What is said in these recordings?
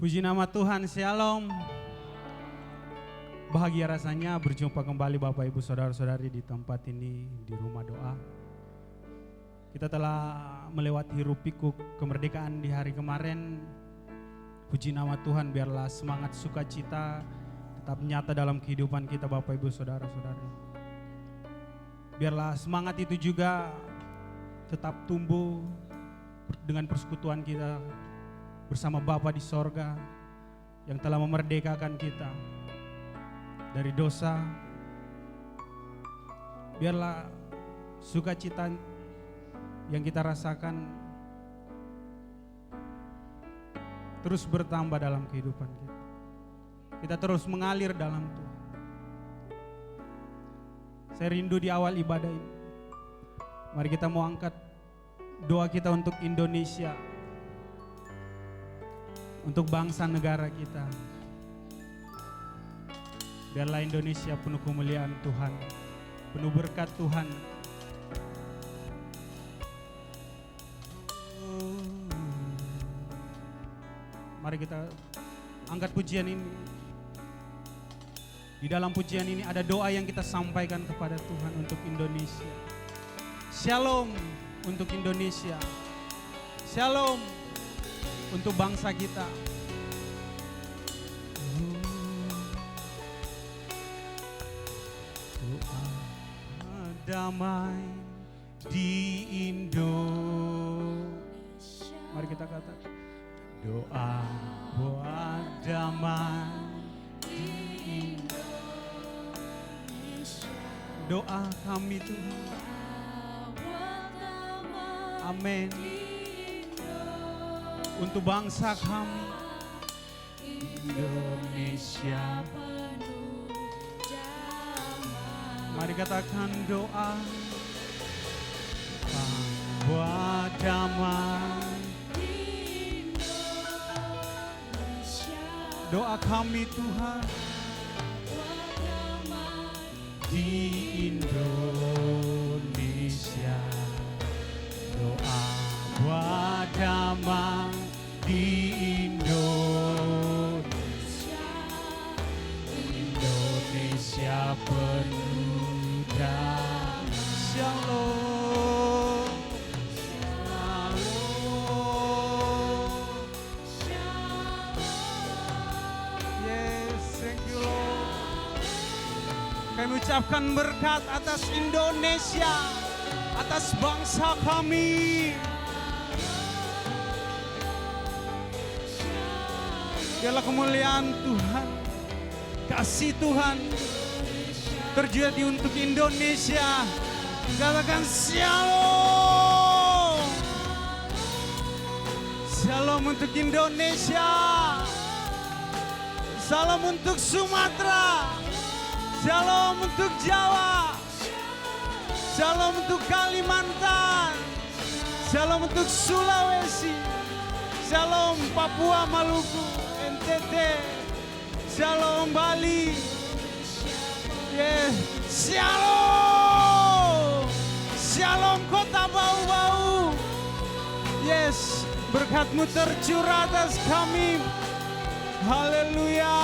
Puji nama Tuhan, Shalom. Bahagia rasanya berjumpa kembali Bapak Ibu Saudara-saudari di tempat ini, di rumah doa. Kita telah melewati hiruk pikuk kemerdekaan di hari kemarin. Puji nama Tuhan, biarlah semangat sukacita tetap nyata dalam kehidupan kita Bapak Ibu Saudara-saudari. Biarlah semangat itu juga tetap tumbuh dengan persekutuan kita bersama Bapa di sorga yang telah memerdekakan kita dari dosa. Biarlah sukacita yang kita rasakan terus bertambah dalam kehidupan kita. Kita terus mengalir dalam Tuhan. Saya rindu di awal ibadah ini. Mari kita mau angkat doa kita untuk Indonesia, untuk bangsa negara kita. Biarlah Indonesia penuh kemuliaan Tuhan, penuh berkat Tuhan. Mari kita angkat pujian ini. Di dalam pujian ini ada doa yang kita sampaikan kepada Tuhan untuk Indonesia. Shalom untuk Indonesia. Shalom untuk bangsa kita. Doa damai di Indonesia. Mari kita katakan. Doa buat damai di Indonesia. Doa kami Tuhan. Amin. Untuk bangsa kami Indonesia. Mari katakan doa buat damai. Doa kami Tuhan di Indonesia. Doa buat damai di Indonesia. Indonesia penuh damai. Shalom. Kami ucapkan berkat atas Indonesia, atas bangsa kami. Biarlah kemuliaan Tuhan, kasih Tuhan terjadi untuk Indonesia. Katakan shalom. Shalom untuk Indonesia. Salam untuk Sumatera. Shalom untuk Jawa. Shalom untuk Kalimantan. Shalom untuk Sulawesi. Shalom Papua, Maluku, NTT. Shalom Bali. Yes. Shalom. Shalom Kota Bau-Bau. Yes. Berkat-Mu tercurah atas kami. Haleluya.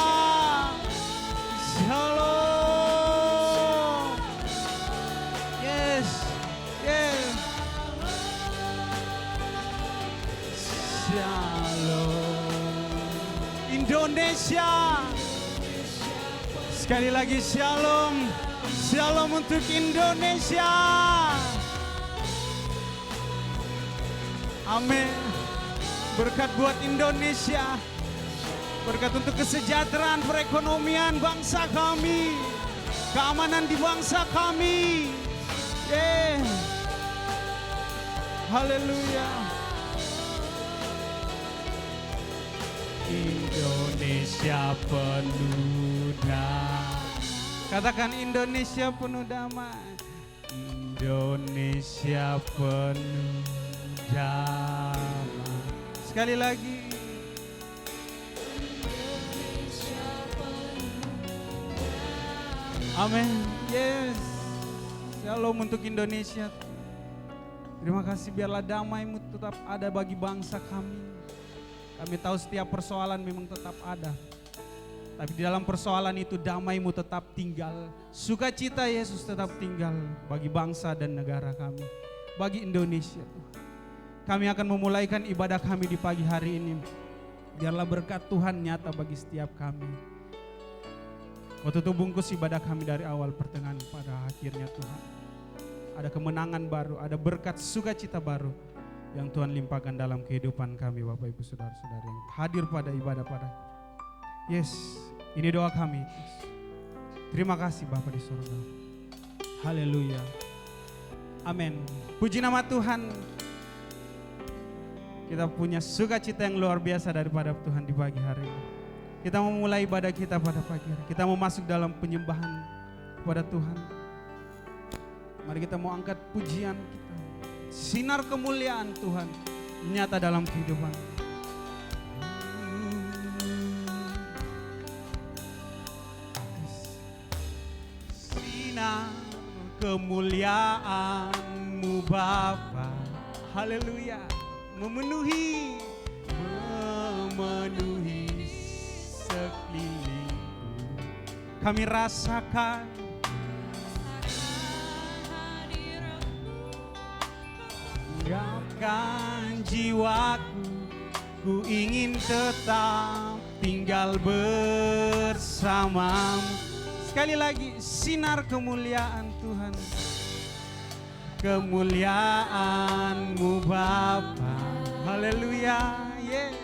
Shalom. Shalom Indonesia. Sekali lagi shalom. Shalom untuk Indonesia. Amin. Berkat buat Indonesia. Berkat untuk kesejahteraan perekonomian bangsa kami. Keamanan di bangsa kami. Haleluya. Indonesia penuh damai. Katakan Indonesia penuh damai. Indonesia penuh damai. Sekali lagi. Amin. Yes. Shalom untuk Indonesia. Terima kasih, biarlah damai-Mu tetap ada bagi bangsa kami. Kami tahu setiap persoalan memang tetap ada. Tapi di dalam persoalan itu damai-Mu tetap tinggal. Sukacita Yesus tetap tinggal bagi bangsa dan negara kami. Bagi Indonesia Tuhan. Kami akan memulaikan ibadah kami di pagi hari ini. Biarlah berkat Tuhan nyata bagi setiap kami. Kau tutup bungkus ibadah kami dari awal pertengahan pada akhirnya Tuhan. Ada kemenangan baru, ada berkat sukacita baru yang Tuhan limpahkan dalam kehidupan kami Bapak Ibu Saudara-saudara yang hadir pada ibadah pada. Yes, ini doa kami. Terima kasih Bapa di surga. Haleluya. Amin. Puji nama Tuhan. Kita punya sukacita yang luar biasa daripada Tuhan di pagi hari ini. Kita mau mulai ibadah kita pada pagi hari. Kita mau masuk dalam penyembahan kepada Tuhan. Mari kita mau angkat pujian kita. Sinar kemuliaan Tuhan nyata dalam kehidupan. Sinar kemuliaan-Mu Bapa. Haleluya. Memenuhi sekelilingku. Kami rasakan gapkan jiwaku, ku ingin tetap tinggal bersamamu. Sekali lagi, sinar kemuliaan Tuhan. Kemuliaan-Mu Bapa. Haleluya. Yeah.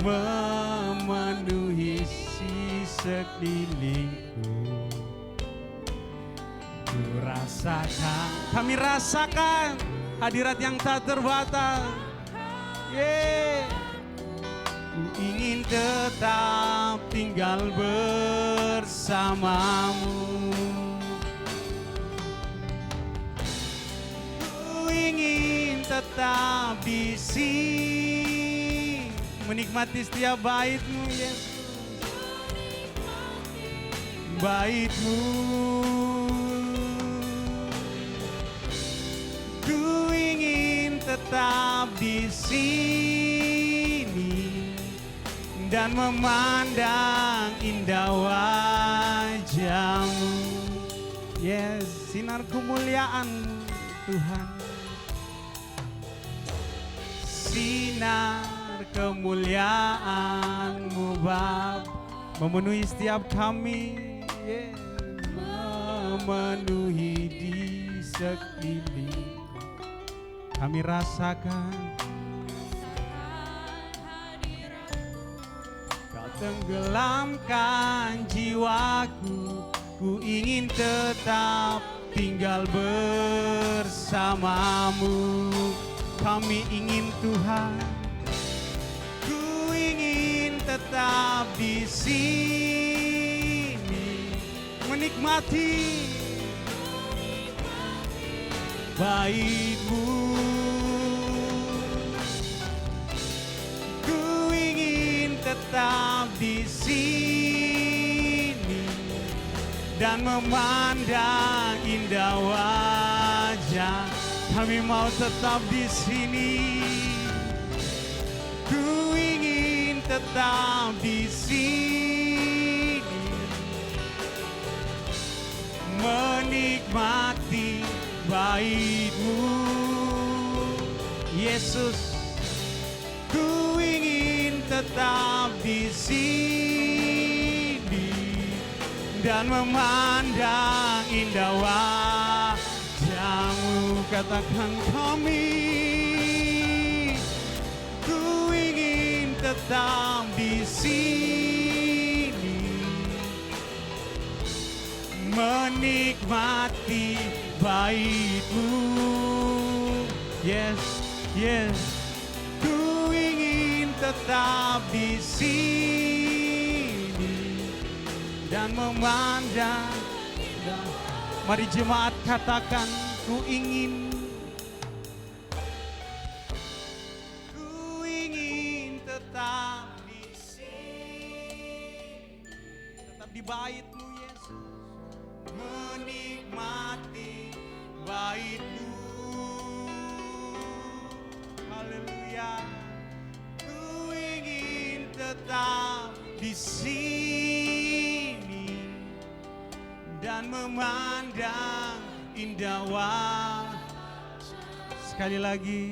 Memenuhi sekelilingku. Ku rasakan, kami rasakan hadirat yang tak terbatas. Yeah. Ku ingin tetap tinggal bersamamu. Ku ingin tetap di sini, menikmati setiap bait-Mu Yesus. Bait-Mu. Ku ingin tetap di sini dan memandang indah wajah-Mu. Yes, sinar kemuliaan-Mu Tuhan. Sinar kemuliaan-Mu Bapa memenuhi setiap kami. Yeah. Memenuhi di sekeliling. Kami rasakan Kau tenggelamkan jiwaku. Ku ingin tetap tinggal bersamamu. Kami ingin Tuhan. Ku ingin tetap di sini, menikmati bait-Mu. Ku ingin tetap di sini dan memandang indah wajah. Kami mau tetap di sini. Ku ingin tetap di sini, menikmati bait-Mu. Yesus, ku ingin tetap di sini dan memandang indah wajah-Mu. Katakan kami, ku ingin tetap di sini, menikmati bait-Mu. Yes, yes, ku ingin tetap di sini dan memandang. Mari jemaat katakan, ku ingin tetap di sini, tetap di bait-Mu Yesus, menikmati bait-Mu. Haleluya. Ku tetap di sini dan memandang indah wajah. Sekali lagi.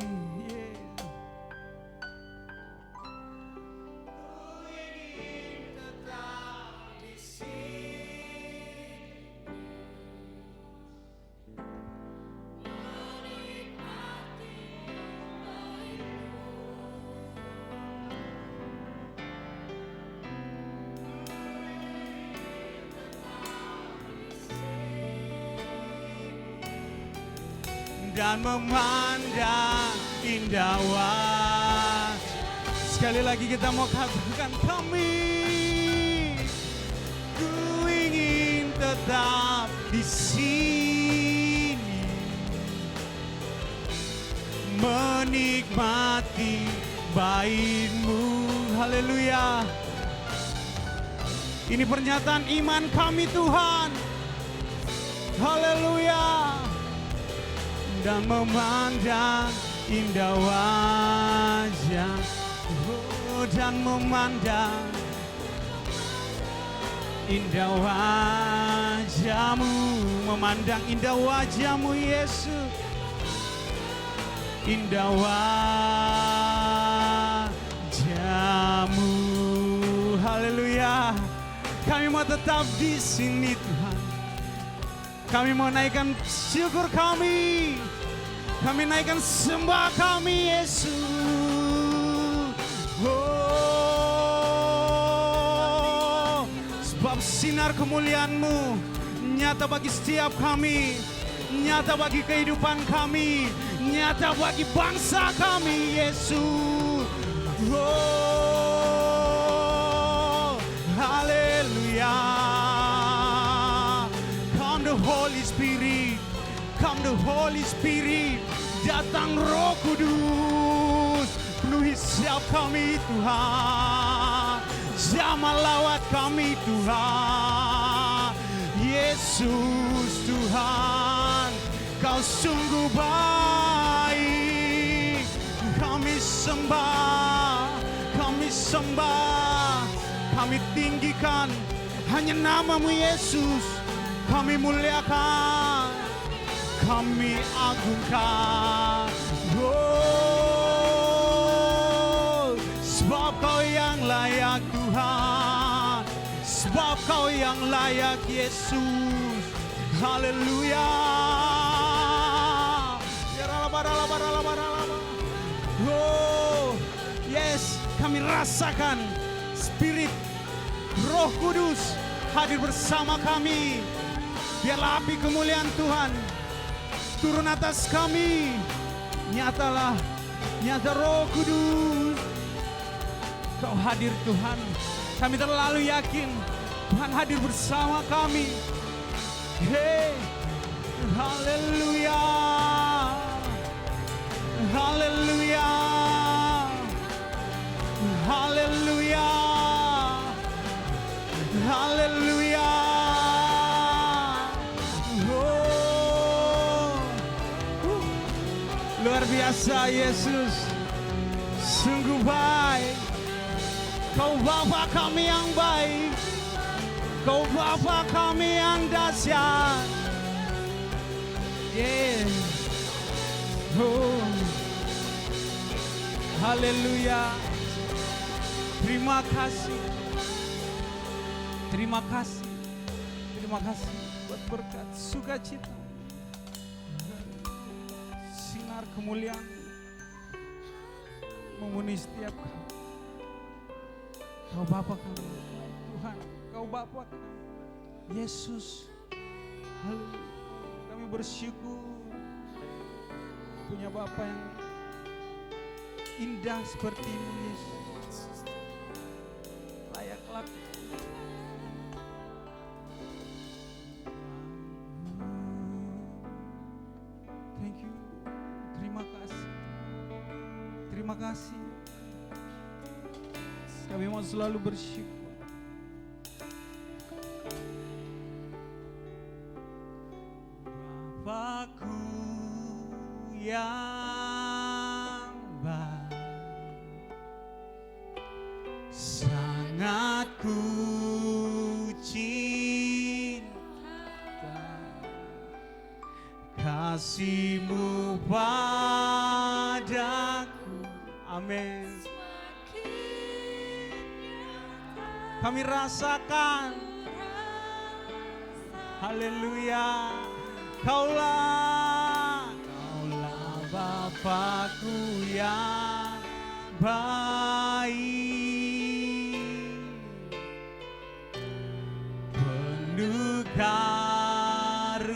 Dan memandang indah wajah. Sekali lagi kita mau katakan ku ingin tetap di sini menikmati bait-Mu. Haleluya. Ini pernyataan iman kami Tuhan. Haleluya. Dan memandang indah wajah, dan memandang indah wajah-Mu, memandang indah wajah-Mu Yesus, indah wajah-Mu. Haleluya. Kami mau tetap di sini Tuhan. Kami mau naikkan syukur kami. Kami naikkan sembah kami Yesus. Oh, sebab sinar kemuliaan-Mu nyata bagi setiap kami, nyata bagi kehidupan kami, nyata bagi bangsa kami Yesus. Oh, haleluya. Come the Holy Spirit, come the Holy Spirit. Datang Roh Kudus, penuhi setiap kami Tuhan. Jamah lawat kami Tuhan. Yesus Tuhan, Kau sungguh baik. Kami sembah, kami tinggikan hanya nama-Mu Yesus. Kami muliakan, kami agungkan. Oh, sebab Kau yang layak Tuhan, sebab Kau yang layak Yesus. Haleluya. Oh, yes, kami rasakan Spirit Roh Kudus hadir bersama kami. Biarlah api kemuliaan Tuhan turun atas kami. Nyata Roh Kudus, Kau hadir Tuhan. Kami terlalu yakin Tuhan hadir bersama kami. Hey, haleluya, haleluya, haleluya, haleluya. Luar biasa Yesus, sungguh baik. Kau Bapa kami yang baik, Kau Bapa kami yang dahsyat. Yeah. Oh. Haleluya. Terima kasih. Terima kasih. Terima kasih buat berkat sukacita. Kemuliaan memenuhi setiap kami. Kau Bapa kami Tuhan, Kau Bapa kami Yesus. Haleluya. Kami bersyukur punya Bapa yang indah seperti-Mu Yesus. Layaklah terima kasih. Kami mau selalu bersyukur. Bapakku yang baik, Amin. Kami rasakan. Haleluya. Kaulah Bapakku yang baik, penuh karunia.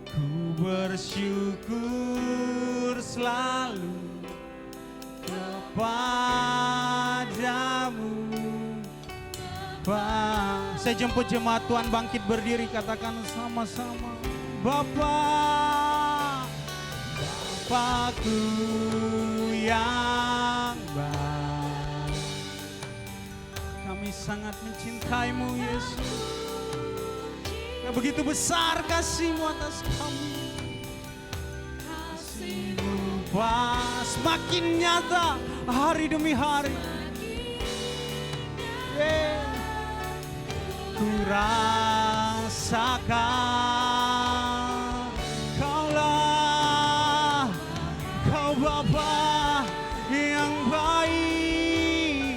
Ku bersyukur selalu kepadamu. Saya jemput jemaat Tuhan bangkit berdiri, katakan sama-sama. Bapakku yang baik, kami sangat mencintaimu Yesus. Yang begitu besar kasih-Mu atas kami. Kasih-Mu semakin nyata hari demi hari. Ku rasakan Kau Bapa yang baik,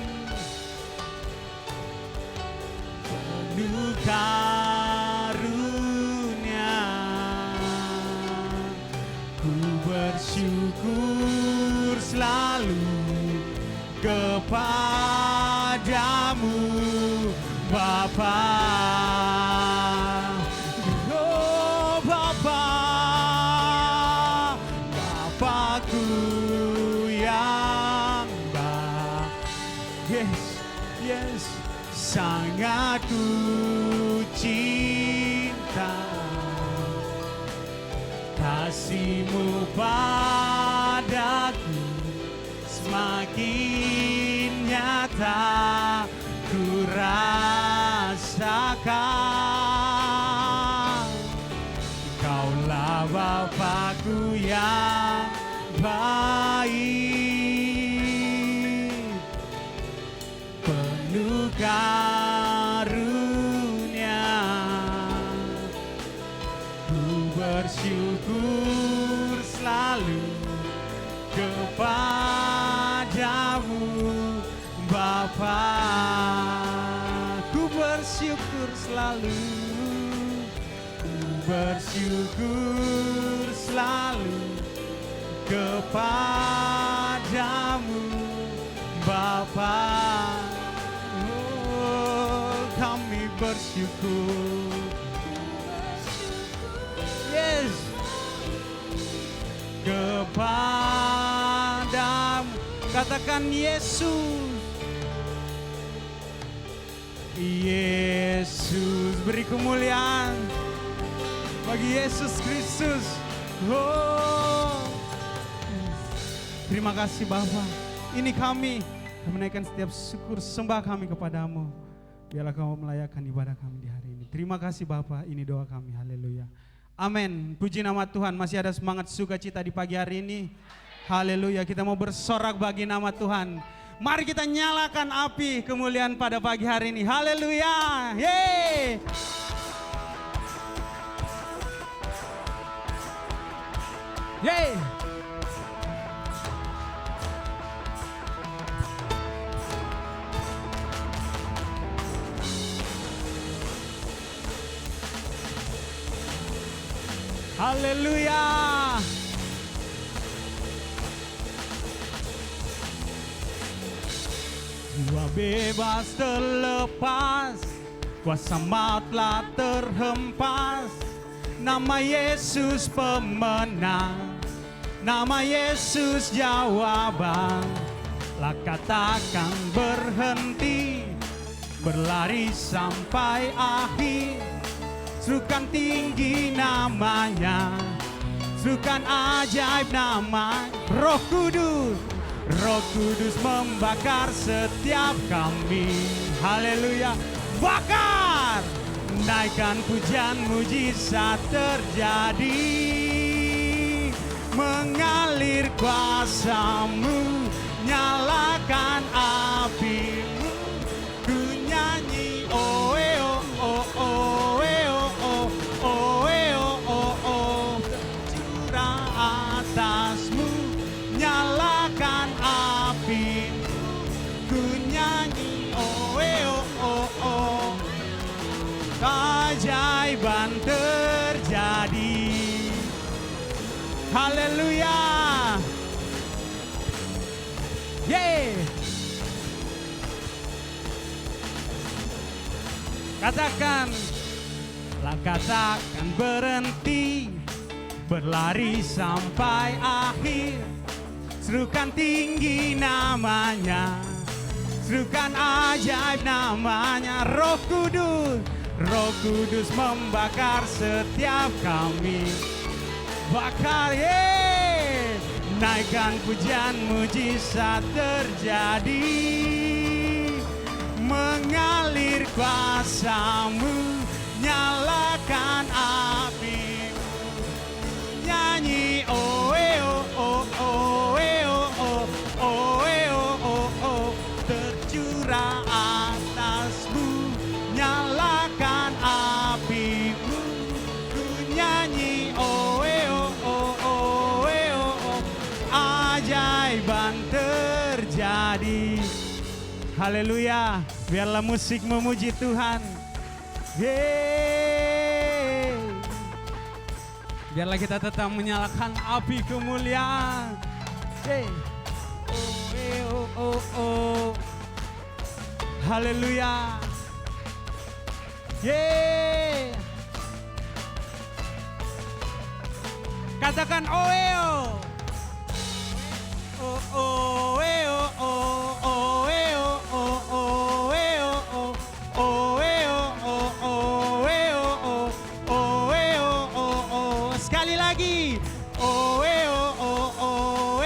penuh karunia. Ku bersyukur selalu kepadamu Bapa. Oh Bapa, Bapakku yang baik. Yes, sangat ku cinta kasih-Mu padaku, semakin nyata ku rasakan. Kaulah Bapakku yang baik, penuh karunia. Ku bersyukur selalu kepadamu Bapa. Ku bersyukur selalu, ku bersyukur selalu kepadamu Bapa. Oh, kami bersyukur. Yes, kepadamu. Katakan Yesus. Yesus, beri kemuliaan bagi Yesus Kristus. Oh, terima kasih Bapa. Ini kami menaikkan setiap syukur sembah kami kepadamu. Biarlah Kau melayakan ibadah kami di hari ini. Terima kasih Bapa, ini doa kami. Haleluya. Amin. Puji nama Tuhan. Masih ada semangat sukacita di pagi hari ini. Haleluya. Kita mau bersorak bagi nama Tuhan. Mari kita nyalakan api kemuliaan pada pagi hari ini. Haleluya. Yeay. Yeay. Haleluya. Jiwa bebas terlepas, kuasa maut telah terhempas. Nama Yesus pemenang, nama Yesus jawaban. Langkah takkan berhenti, berlari sampai akhir. Serukan tinggi namanya, serukan ajaib nama Roh Kudus. Roh Kudus membakar setiap kami. Haleluya. Bakar, naikkan pujian, mujizat terjadi. Mengalir kuasa-Mu, nyalakan api-Mu. Ku nyanyi oh oh oh oh oh oh oh oh oh oh. Curah atasmu, nyalakan api, ku nyanyi oh oh oh oh, keajaiban terjadi. Haleluya. Yeay. Katakan, katakan berhenti, berlari sampai akhir. Serukan tinggi namanya, serukan ajaib namanya. Roh Kudus membakar setiap kami. Bakar, yeay. Naikkan pujian, mujizat terjadi. Mengalir kuasamu, nyalakan apimu, nyanyi oh oh oh oh oh oh oh oh, tercurah atasmu, nyalakan apimu, ku nyanyi oh oh oh oh, ajaiban terjadi. Haleluya, biarlah musik memuji Tuhan. Yeay. Biarlah kita tetap menyalakan api kemuliaan. Yeay. Oh, oh, oh, oh. Haleluya. Yeay. Katakan oh, oh. Oh, oh, oh, oh, oh. Sekali lagi. Oh oh oh oh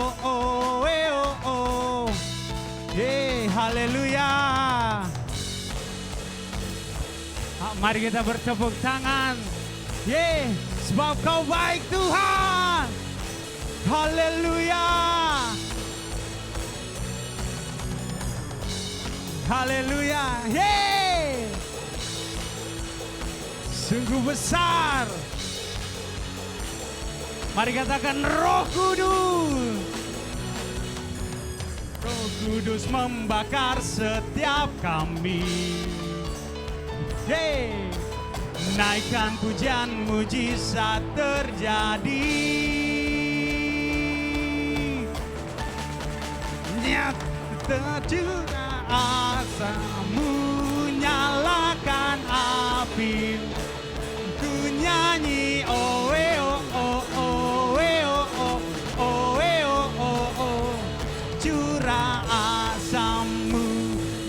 oh oh oh. Hey, haleluya. Mari kita bertepuk tangan. Yeay, sebab kau baik Tuhan. Haleluya. Haleluya. Yeay. Sungguh besar. Mari katakan Roh Kudus. Roh Kudus membakar setiap kami. Yeay. Naikkan pujian, mujizat terjadi. Nyata tercurah asamu, nyalakan api, ku nyanyi oh oh oh oh oh oh oh oh, curah asamu,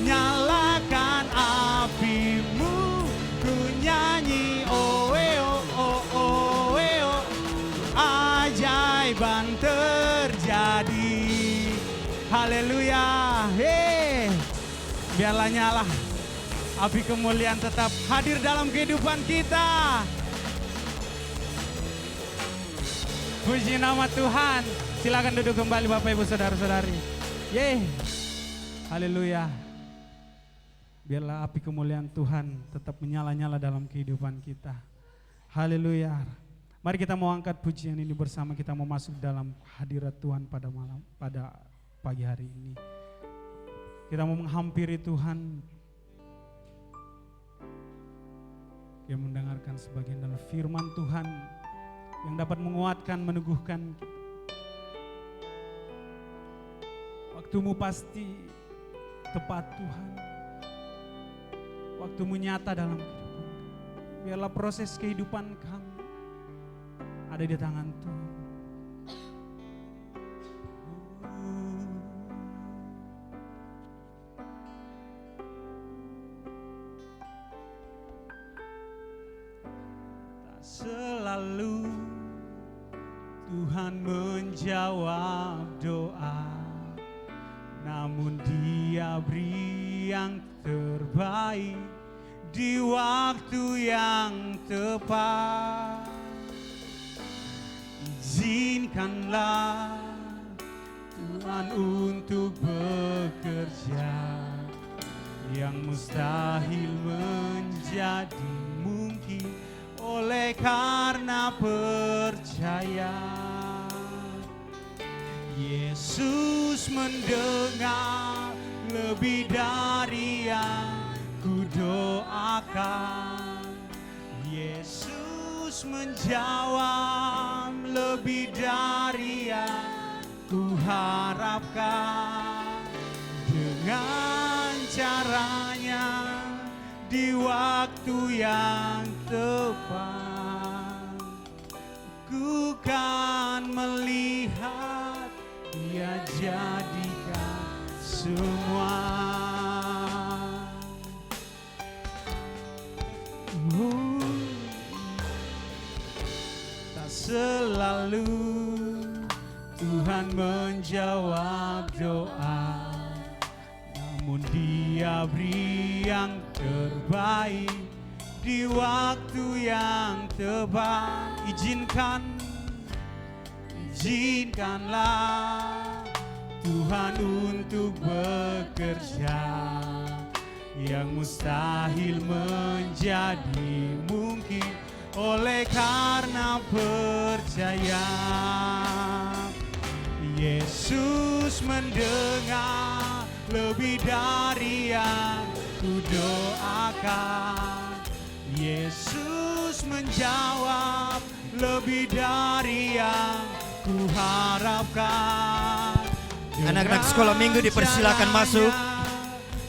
nyalakan apimu, ku nyanyi oh oh oh oh, ajaiban terjadi. Haleluya. Hey, biarlah nyala api kemuliaan tetap hadir dalam kehidupan kita. Puji nama Tuhan. Silakan duduk kembali Bapak Ibu Saudara-saudari. Yeay. Haleluya. Biarlah api kemuliaan Tuhan tetap menyala-nyala dalam kehidupan kita. Haleluya. Mari kita mau angkat pujian ini bersama, kita mau masuk dalam hadirat Tuhan pada pagi hari ini. Kita mau menghampiri Tuhan yang mendengarkan sebagian dalam firman Tuhan yang dapat menguatkan, meneguhkan kita. Waktumu pasti tepat Tuhan. Waktumu nyata dalam kehidupan. Biarlah proses kehidupan kami ada di tangan Tuhan. Selalu Tuhan menjawab doa, namun Dia beri yang terbaik di waktu yang tepat. Izinkanlah Tuhan untuk bekerja, yang mustahil menjadi oleh karena percaya. Yesus mendengar lebih dari yang ku doakan. Yesus menjawab lebih dari yang ku harapkan. Dengan caranya di waktu yang tepat, ku kan melihat Dia jadikan semua. Tak selalu Tuhan menjawab doa, namun Dia beri yang terbaik di waktu yang tepat. Izinkanlah Tuhan untuk bekerja, yang mustahil menjadi mungkin oleh karena percaya. Yesus mendengar lebih dari yang ku doakan. Yesus menjawab lebih dari yang ku harapkan. Anak-anak sekolah minggu dipersilakan masuk.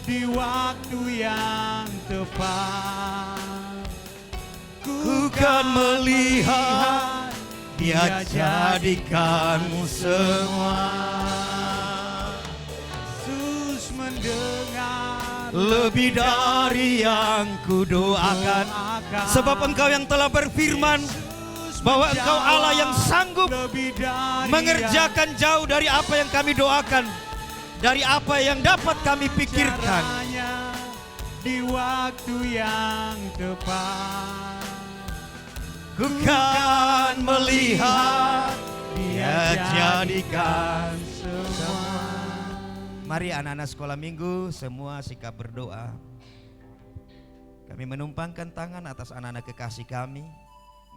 Di waktu yang tepat, Ku kan melihat Dia jadikanmu semua. Yesus mendengar Lebih dari yang ku doakan. Sebab Engkau yang telah berfirman bahwa Engkau Allah yang sanggup mengerjakan jauh dari apa yang kami doakan, dari apa yang dapat kami pikirkan. Di waktu yang tepat, ku kan melihat Dia jadikan semua. Mari anak-anak sekolah minggu semua sikap berdoa. Kami menumpangkan tangan atas anak-anak kekasih kami,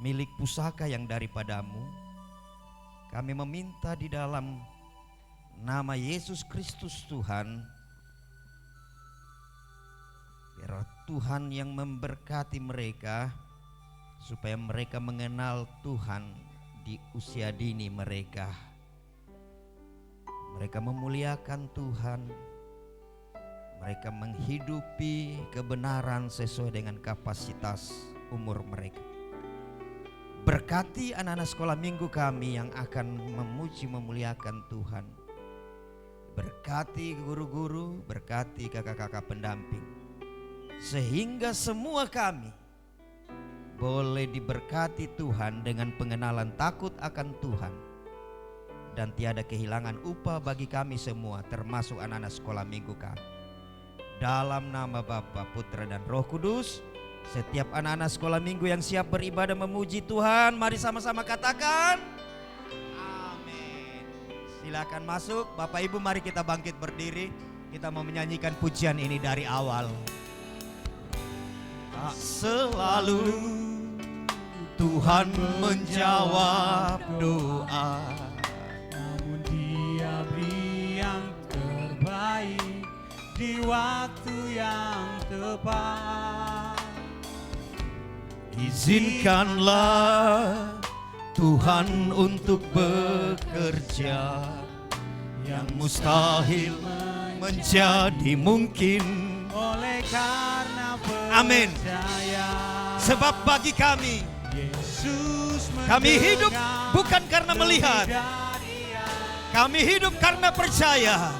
milik pusaka yang daripadamu. Kami meminta di dalam nama Yesus Kristus Tuhan, biar Tuhan yang memberkati mereka, supaya mereka mengenal Tuhan di usia dini mereka. Mereka memuliakan Tuhan, mereka menghidupi kebenaran sesuai dengan kapasitas umur mereka. Berkati anak-anak sekolah minggu kami yang akan memuji memuliakan Tuhan. Berkati guru-guru, berkati kakak-kakak pendamping, sehingga semua kami boleh diberkati Tuhan dengan pengenalan takut akan Tuhan, dan tiada kehilangan upah bagi kami semua, termasuk anak-anak sekolah minggu kami. Dalam nama Bapa, Putra dan Roh Kudus, setiap anak-anak sekolah minggu yang siap beribadah memuji Tuhan, mari sama-sama katakan amin. Silakan masuk. Bapak Ibu, mari kita bangkit berdiri. Kita mau menyanyikan pujian ini dari awal. Tak selalu Tuhan menjawab doa, namun Dia beri yang terbaik di waktu yang tepat. Izinkanlah Tuhan untuk bekerja, yang mustahil menjadi mungkin Oleh karena Amin. percaya. Sebab bagi kami, Yesus kami hidup bukan karena melihat, kami hidup karena percaya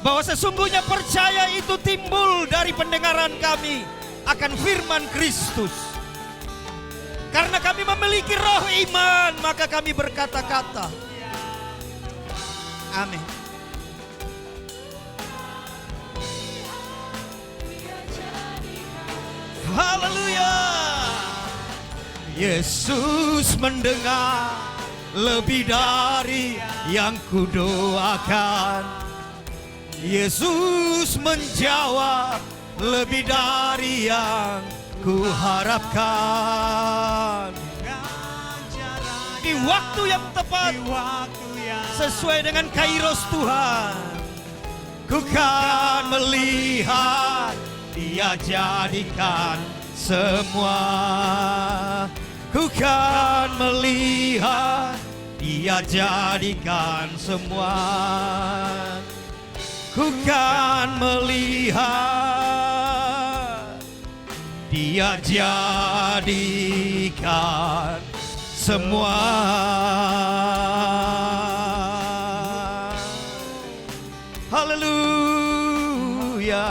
bahwa sesungguhnya percaya itu timbul dari pendengaran kami akan firman Kristus. Karena kami memiliki roh iman, maka kami berkata-kata amin. Haleluya. Yesus mendengar lebih dari yang kudoakan. Yesus menjawab lebih dari yang ku harapkan di waktu yang tepat, sesuai dengan kairos Tuhan, ku kan melihat Dia jadikan semua. Ku kan melihat Dia jadikan semua. Ku kan melihat Dia jadikan semua. Haleluya,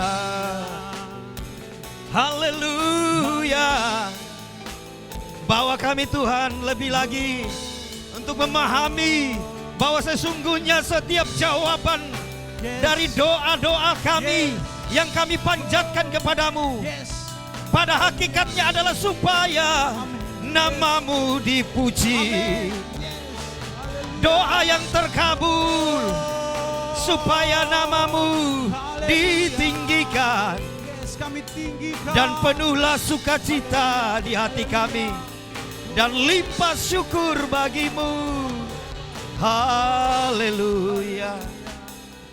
haleluya. Bawa kami Tuhan lebih lagi untuk memahami bahwa sesungguhnya setiap jawaban dari doa-doa kami yang kami panjatkan kepadamu pada hakikatnya adalah supaya namamu dipuji. Doa yang terkabul supaya namamu ditinggikan, dan penuhlah sukacita di hati kami dan limpah syukur bagimu. Haleluya.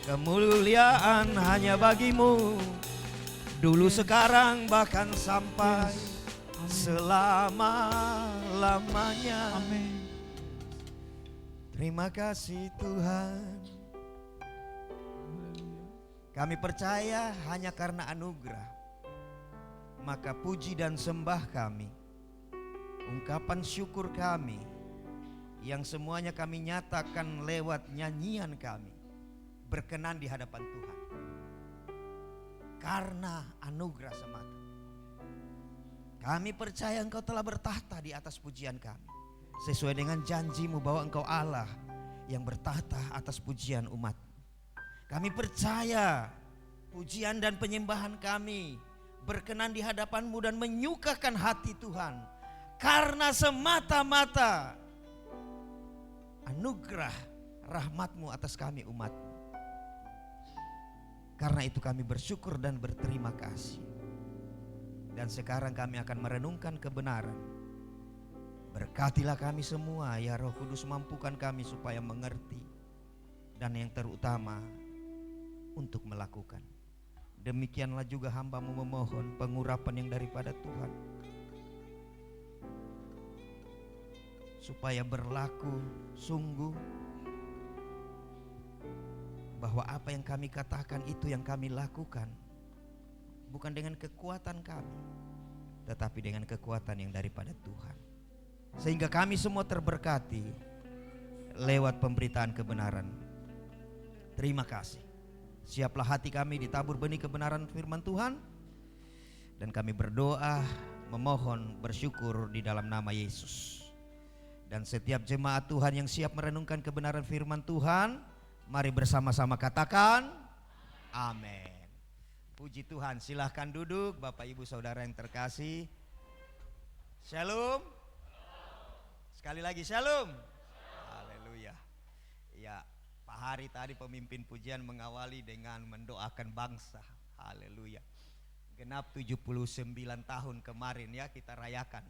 Kemuliaan hanya bagimu, dulu sekarang bahkan sampai selama-lamanya. Amin. Terima kasih Tuhan. Kami percaya hanya karena anugerah, maka puji dan sembah kami, ungkapan syukur kami, yang semuanya kami nyatakan lewat nyanyian kami, berkenan di hadapan Tuhan. Karena anugerah semata. Kami percaya Engkau telah bertahta di atas pujian kami, sesuai dengan janji-Mu bahwa Engkau Allah yang bertahta atas pujian umat. Kami percaya pujian dan penyembahan kami berkenan di hadapan-Mu dan menyukakan hati Tuhan, karena semata-mata anugerah rahmat-Mu atas kami umat-Mu. Karena itu kami bersyukur dan berterima kasih. Dan sekarang kami akan merenungkan kebenaran. Berkatilah kami semua ya Roh Kudus, mampukan kami supaya mengerti, dan yang terutama untuk melakukan. Demikianlah juga hamba-Mu memohon pengurapan yang daripada Tuhan, supaya berlaku sungguh bahwa apa yang kami katakan itu yang kami lakukan, bukan dengan kekuatan kami, tetapi dengan kekuatan yang daripada Tuhan. Sehingga kami semua terberkati lewat pemberitaan kebenaran. Terima kasih. Siaplah hati kami ditabur benih kebenaran firman Tuhan. Dan kami berdoa, memohon, bersyukur di dalam nama Yesus. Dan setiap jemaat Tuhan yang siap merenungkan kebenaran firman Tuhan, mari bersama-sama katakan amin. Puji Tuhan. Silahkan duduk Bapak Ibu Saudara yang terkasih. Shalom. Sekali lagi shalom. Haleluya. Ya, Pak Hari tadi pemimpin pujian mengawali dengan mendoakan bangsa. Haleluya. Genap 79 tahun kemarin ya kita rayakan.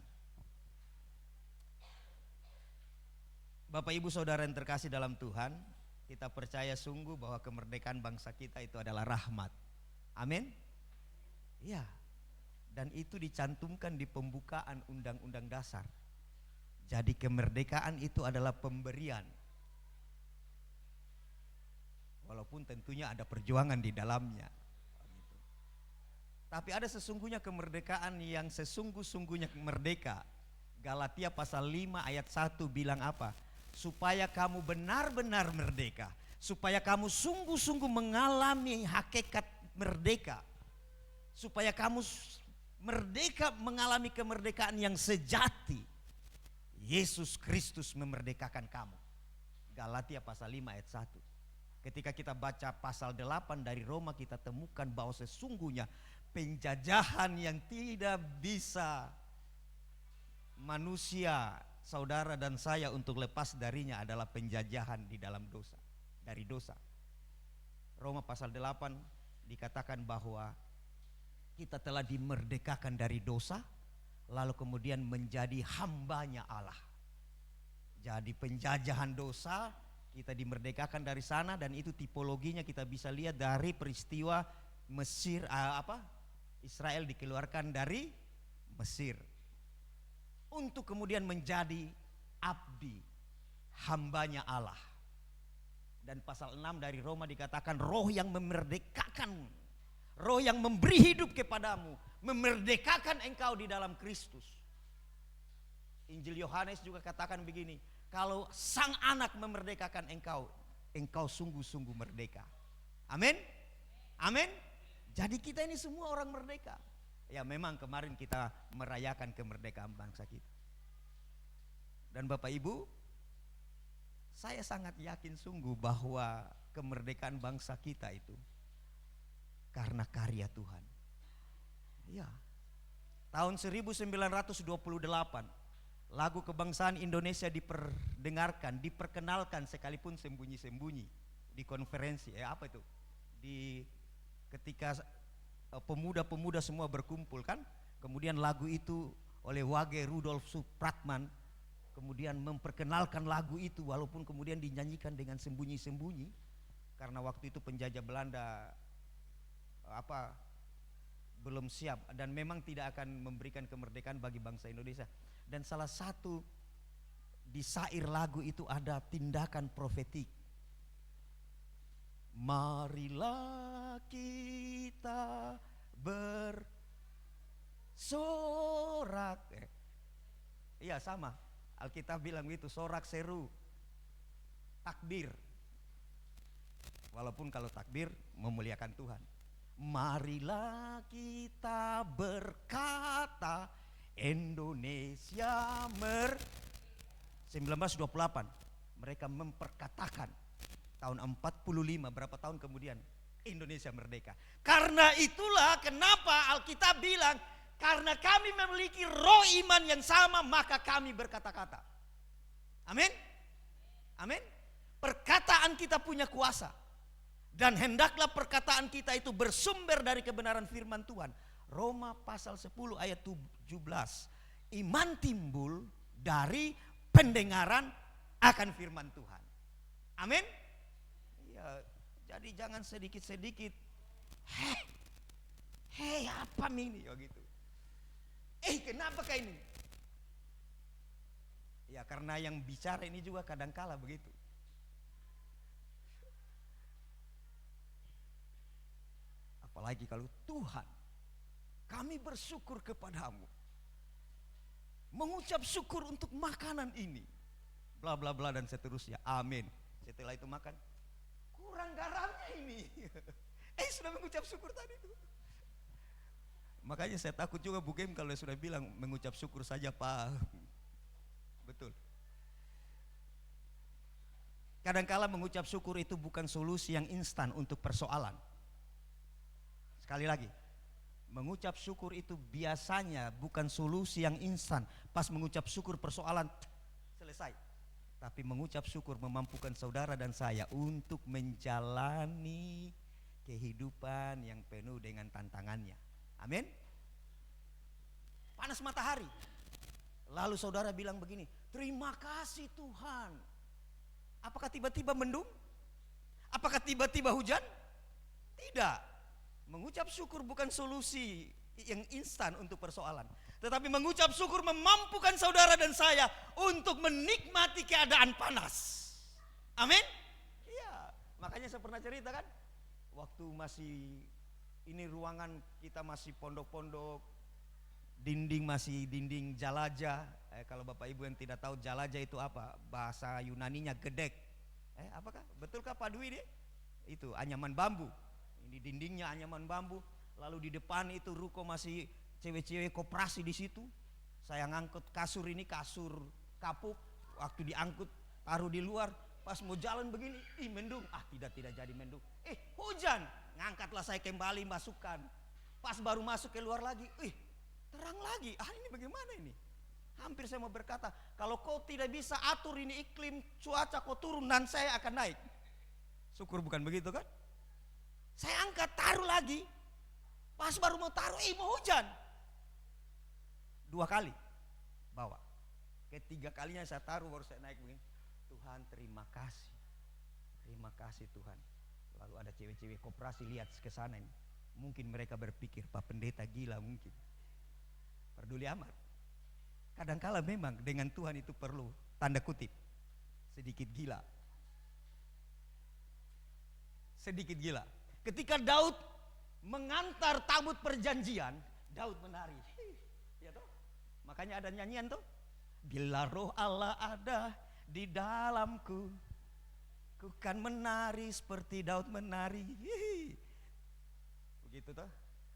Bapak Ibu Saudara yang terkasih dalam Tuhan, kita percaya sungguh bahwa kemerdekaan bangsa kita itu adalah rahmat. Amin. Ya. Dan itu dicantumkan di pembukaan Undang-Undang Dasar. Jadi kemerdekaan itu adalah pemberian. Walaupun tentunya ada perjuangan di dalamnya. Tapi ada sesungguhnya kemerdekaan yang sesungguh-sungguhnya merdeka. Galatia pasal 5 ayat 1 bilang apa? Supaya kamu benar-benar merdeka, supaya kamu sungguh-sungguh mengalami hakikat merdeka, supaya kamu merdeka, mengalami kemerdekaan yang sejati. Yesus Kristus memerdekakan kamu. Galatia pasal 5 ayat 1. Ketika kita baca pasal 8 dari Roma, kita temukan bahwa sesungguhnya penjajahan yang tidak bisa manusia, saudara dan saya untuk lepas darinya adalah penjajahan di dalam dosa, dari dosa. Roma pasal 8 dikatakan bahwa kita telah dimerdekakan dari dosa lalu kemudian menjadi hambanya Allah. Jadi penjajahan dosa kita dimerdekakan dari sana, dan itu tipologinya kita bisa lihat dari peristiwa Mesir, Israel dikeluarkan dari Mesir untuk kemudian menjadi abdi, hambanya Allah. Dan pasal 6 dari Roma dikatakan roh yang memerdekakan, roh yang memberi hidup kepadamu, memerdekakan engkau di dalam Kristus. Injil Yohanes juga katakan begini, kalau sang anak memerdekakan engkau, engkau sungguh-sungguh merdeka. Amin. Amin. Jadi kita ini semua orang merdeka. Ya memang kemarin kita merayakan kemerdekaan bangsa kita. Dan Bapak Ibu, saya sangat yakin sungguh bahwa kemerdekaan bangsa kita itu karena karya Tuhan. Ya. Tahun 1928 lagu kebangsaan Indonesia diperdengarkan, diperkenalkan sekalipun sembunyi-sembunyi di konferensi. Apa itu? Ketika pemuda-pemuda semua berkumpul kan, kemudian lagu itu oleh Wage Rudolf Supratman kemudian memperkenalkan lagu itu, walaupun kemudian dinyanyikan dengan sembunyi-sembunyi karena waktu itu penjajah Belanda belum siap dan memang tidak akan memberikan kemerdekaan bagi bangsa Indonesia. Dan salah satu di syair lagu itu ada tindakan profetik. Marilah kita bersorak. Iya sama, Alkitab bilang begitu, sorak seru, takbir. Walaupun kalau takbir memuliakan Tuhan. Marilah kita berkata Indonesia 1928 mereka memperkatakan tahun 45, berapa tahun kemudian Indonesia merdeka. Karena itulah kenapa Alkitab bilang, karena kami memiliki roh iman yang sama maka kami berkata-kata. Amin. Amin. Perkataan kita punya kuasa. Dan hendaklah perkataan kita itu bersumber dari kebenaran firman Tuhan. Roma pasal 10 ayat 17. Iman timbul dari pendengaran akan firman Tuhan. Amin. Ya, jadi jangan sedikit-sedikit. Hei apa ini? Ya gitu. Kenapa kayak ini? Ya karena yang bicara ini juga kadangkala begitu. Apalagi kalau Tuhan, kami bersyukur kepadamu, mengucap syukur untuk makanan ini, bla bla bla dan seterusnya. Amin. Setelah itu makan, kurang garamnya ini. Sudah mengucap syukur tadi itu. Makanya saya takut juga Bu Gem kalau sudah bilang mengucap syukur saja Pak. Betul. Kadangkala mengucap syukur itu bukan solusi yang instan untuk persoalan. Sekali lagi, mengucap syukur itu biasanya bukan solusi yang instan. Pas mengucap syukur persoalan selesai. Tapi mengucap syukur memampukan saudara dan saya untuk menjalani kehidupan yang penuh dengan tantangannya. Amin. Panas matahari. Lalu saudara bilang begini, terima kasih Tuhan. Apakah tiba-tiba mendung? Apakah tiba-tiba hujan? Tidak. Mengucap syukur bukan solusi yang instan untuk persoalan. Tetapi mengucap syukur memampukan saudara dan saya untuk menikmati keadaan panas. Amin. Iya. Makanya saya pernah cerita kan, waktu masih ini ruangan kita masih pondok-pondok, dinding masih dinding jalaja. Kalau Bapak Ibu yang tidak tahu jalaja itu apa? Bahasa Yunaninya gedek. Apakah? Betulkah Pak Dwi deh? Itu anyaman bambu. Ini dindingnya anyaman bambu. Lalu di depan itu ruko masih cewek-cewek koperasi di situ. Saya ngangkut kasur ini, kasur kapuk. Waktu diangkut taruh di luar. Pas mau jalan begini, mendung. Tidak jadi mendung. Hujan. Ngangkatlah saya kembali masukkan. Pas baru masuk keluar lagi, terang lagi. Ini bagaimana ini? Hampir saya mau berkata, kalau kau tidak bisa atur ini iklim cuaca, kau turun dan saya akan naik. Syukur bukan begitu kan? Saya angkat taruh lagi. Pas baru mau taruh, mau hujan. 2 2 kali bawa. Ketiga kalinya saya taruh baru saya naik begini. Tuhan terima kasih. Terima kasih Tuhan. Lalu ada cewek-cewek koperasi lihat ke sana ini. Mungkin mereka berpikir Pak Pendeta gila mungkin. Peduli amat. Kadangkala memang dengan Tuhan itu perlu tanda kutip sedikit gila. Sedikit gila. Ketika Daud mengantar tabut perjanjian, Daud menari. Ya toh? Makanya ada nyanyian tuh. Bila roh Allah ada di dalamku, ku kan menari seperti Daud menari. Begitu toh.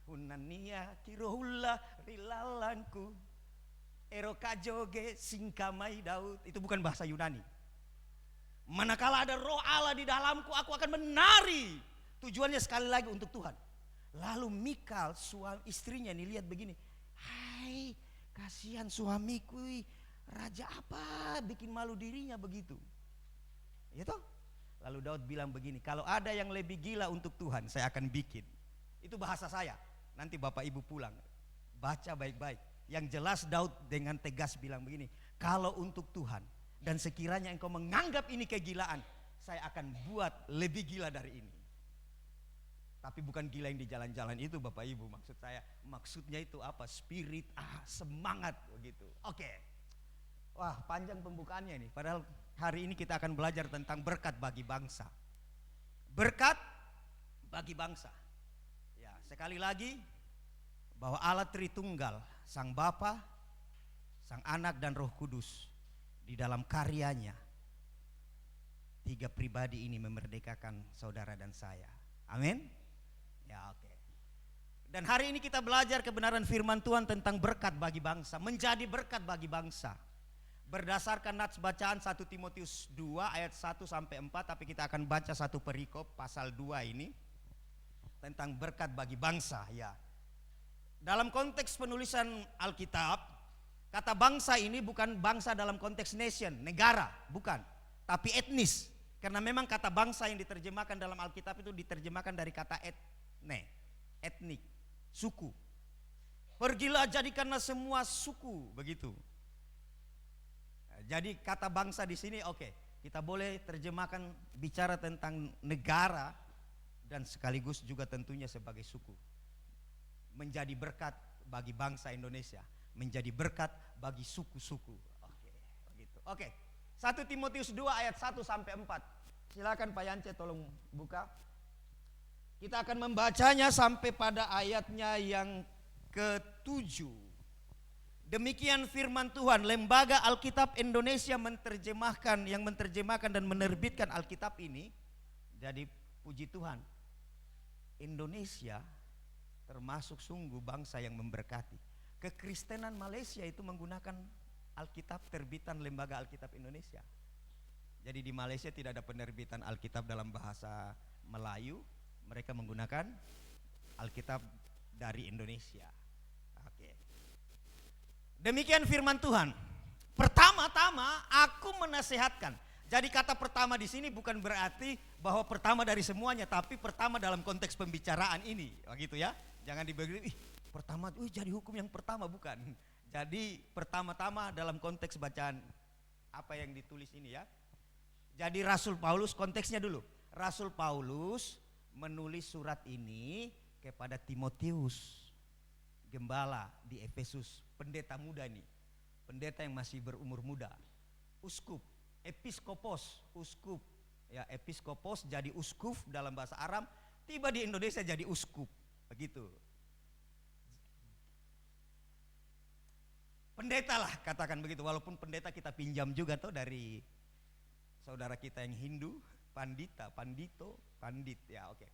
Hunania kirohullah rilalanku. Eroka joge singkamai Daud. Itu bukan bahasa Yunani. Manakala ada roh Allah di dalamku, aku akan menari. Tujuannya sekali lagi untuk Tuhan. Lalu Mikal, suami istrinya nih lihat begini. Hai, kasihan suamiku, raja apa bikin malu dirinya begitu. Ya toh? Lalu Daud bilang begini, kalau ada yang lebih gila untuk Tuhan, saya akan bikin. Itu bahasa saya. Nanti Bapak Ibu pulang, baca baik-baik. Yang jelas Daud dengan tegas bilang begini, kalau untuk Tuhan dan sekiranya engkau menganggap ini kegilaan, saya akan buat lebih gila dari ini. Tapi bukan gila yang di jalan-jalan itu Bapak Ibu, maksud saya. Maksudnya itu apa? Spirit, semangat begitu. Oke. Wah, panjang pembukaannya ini. Padahal hari ini kita akan belajar tentang berkat bagi bangsa. Berkat bagi bangsa. Ya, sekali lagi bahwa Allah Tritunggal, Sang Bapa, Sang Anak dan Roh Kudus di dalam karyanya, 3 pribadi ini memerdekakan saudara dan saya. Amin. Ya, oke. Dan hari ini kita belajar kebenaran firman Tuhan tentang berkat bagi bangsa, menjadi berkat bagi bangsa. Berdasarkan nats bacaan 1 Timotius 2 ayat 1 sampai 4, tapi kita akan baca satu perikop pasal 2 ini tentang berkat bagi bangsa, ya. Dalam konteks penulisan Alkitab, kata bangsa ini bukan bangsa dalam konteks nation, negara, bukan, tapi etnis. Karena memang kata bangsa yang diterjemahkan dalam Alkitab itu diterjemahkan dari kata etnik, suku. Pergilah jadikanlah semua suku, begitu. Jadi kata bangsa di sini oke, kita boleh terjemahkan bicara tentang negara dan sekaligus juga tentunya sebagai suku. Menjadi berkat bagi bangsa Indonesia, menjadi berkat bagi suku-suku. Oke, begitu. Oke. 1 Timotius 2 ayat 1 sampai 4. Silakan Pak Yance tolong buka. Kita akan membacanya sampai pada ayatnya yang ke-7. Demikian firman Tuhan. Lembaga Alkitab Indonesia menerjemahkan dan menerbitkan Alkitab ini. Jadi puji Tuhan, Indonesia termasuk sungguh bangsa yang memberkati. Kekristenan Malaysia itu menggunakan Alkitab terbitan Lembaga Alkitab Indonesia. Jadi di Malaysia tidak ada penerbitan Alkitab dalam bahasa Melayu, mereka menggunakan Alkitab dari Indonesia. Oke. Demikian firman Tuhan. Pertama-tama aku menasihatkan. Jadi kata pertama di sini bukan berarti bahwa pertama dari semuanya, tapi pertama dalam konteks pembicaraan ini, begitu ya. Jangan dibagi, pertama, jadi hukum yang pertama, bukan. Jadi pertama-tama dalam konteks bacaan apa yang ditulis ini ya. Jadi Rasul Paulus, konteksnya dulu. Rasul Paulus menulis surat ini kepada Timotius, gembala di Efesus, pendeta muda nih. Pendeta yang masih berumur muda. Uskup, episkopos, uskup. Ya, episkopos jadi uskup dalam bahasa Arab, tiba di Indonesia jadi uskup. Begitu. Pendeta lah katakan begitu, walaupun pendeta kita pinjam juga tuh dari saudara kita yang Hindu, pandit ya oke.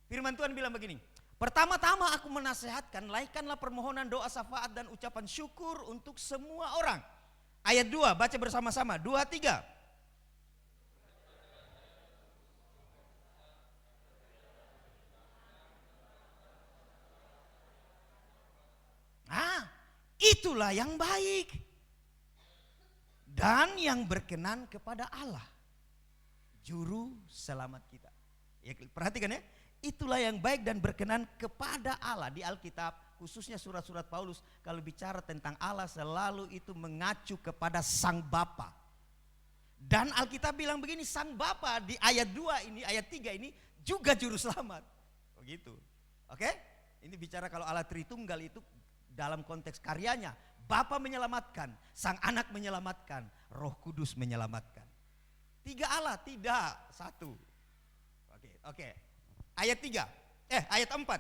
Firman Tuhan bilang begini, pertama-tama aku menasihatkan, naikkanlah permohonan doa syafaat dan ucapan syukur untuk semua orang. Ayat 2, baca bersama-sama, 2, 3. Itulah yang baik dan yang berkenan kepada Allah, juru selamat kita. Ya, perhatikan ya, itulah yang baik dan berkenan kepada Allah. Di Alkitab khususnya surat-surat Paulus kalau bicara tentang Allah selalu itu mengacu kepada Sang Bapa. Dan Alkitab bilang begini, Sang Bapa di ayat 2 ini, ayat 3 ini juga juru selamat. Begitu. Oke? Ini bicara kalau Allah Tritunggal itu dalam konteks karyanya. Bapa menyelamatkan, Sang Anak menyelamatkan, Roh Kudus menyelamatkan. 3 Allah, tidak 1. Oke. Ayat 3. Ayat 4.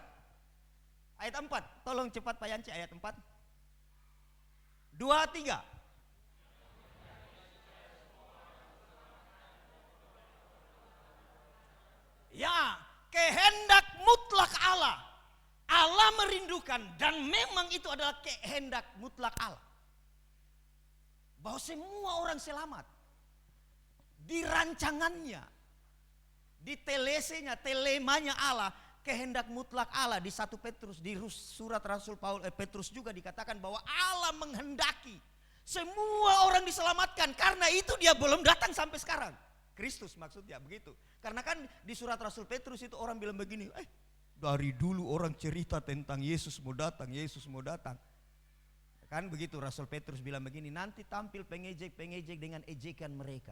Ayat 4. Tolong cepat Pak Yanci, ayat 4. 2, 3. Ya, kehendak mutlak Allah. Allah merindukan dan memang itu adalah kehendak mutlak Allah. Bahwa semua orang selamat. Di rancangannya, di telesenya, telemanya Allah, kehendak mutlak Allah di 1 Petrus, di surat Rasul Petrus juga dikatakan bahwa Allah menghendaki semua orang diselamatkan. Karena itu dia belum datang sampai sekarang. Kristus maksudnya begitu. Karena kan di surat Rasul Petrus itu orang bilang begini, dari dulu orang cerita tentang Yesus mau datang, Yesus mau datang. Kan begitu Rasul Petrus bilang begini, nanti tampil pengejek-pengejek dengan ejekan mereka.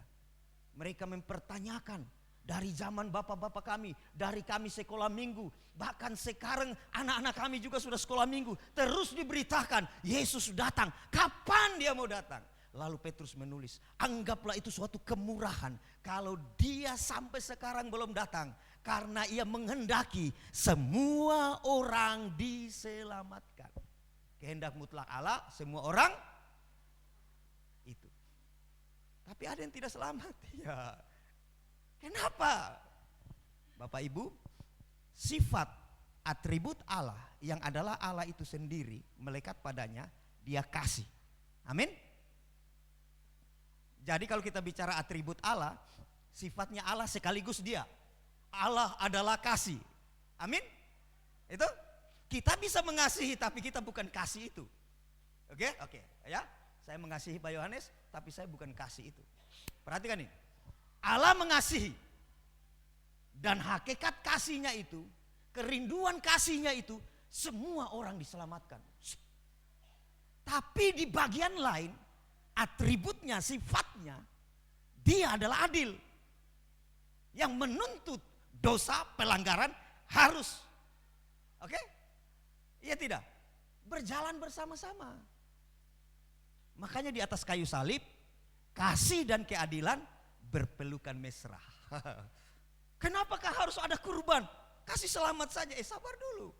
Mereka mempertanyakan dari zaman bapak-bapak kami, dari kami sekolah minggu, bahkan sekarang anak-anak kami juga sudah sekolah minggu. Terus diberitakan Yesus datang, kapan dia mau datang? Lalu Petrus menulis, anggaplah itu suatu kemurahan kalau dia sampai sekarang belum datang. Karena ia menghendaki semua orang diselamatkan. Kehendak mutlak Allah, semua orang itu. Tapi ada yang tidak selamat. Ya. Kenapa? Bapak Ibu, sifat atribut Allah yang adalah Allah itu sendiri melekat padanya, dia kasih. Amin. Jadi kalau kita bicara atribut Allah, sifatnya Allah sekaligus dia. Allah adalah kasih. Amin. Itu kita bisa mengasihi tapi kita bukan kasih itu. Oke. Ya, saya mengasihi Pak Yohanes tapi saya bukan kasih itu. Perhatikan ini. Allah mengasihi dan hakikat kasihnya itu, kerinduan kasihnya itu semua orang diselamatkan. Tapi di bagian lain atributnya, sifatnya, dia adalah adil. Yang menuntut dosa, pelanggaran harus. Oke? Iya tidak? Berjalan bersama-sama. Makanya di atas kayu salib, kasih dan keadilan berpelukan mesra. Kenapakah harus ada kurban? Kasih selamat saja, sabar dulu.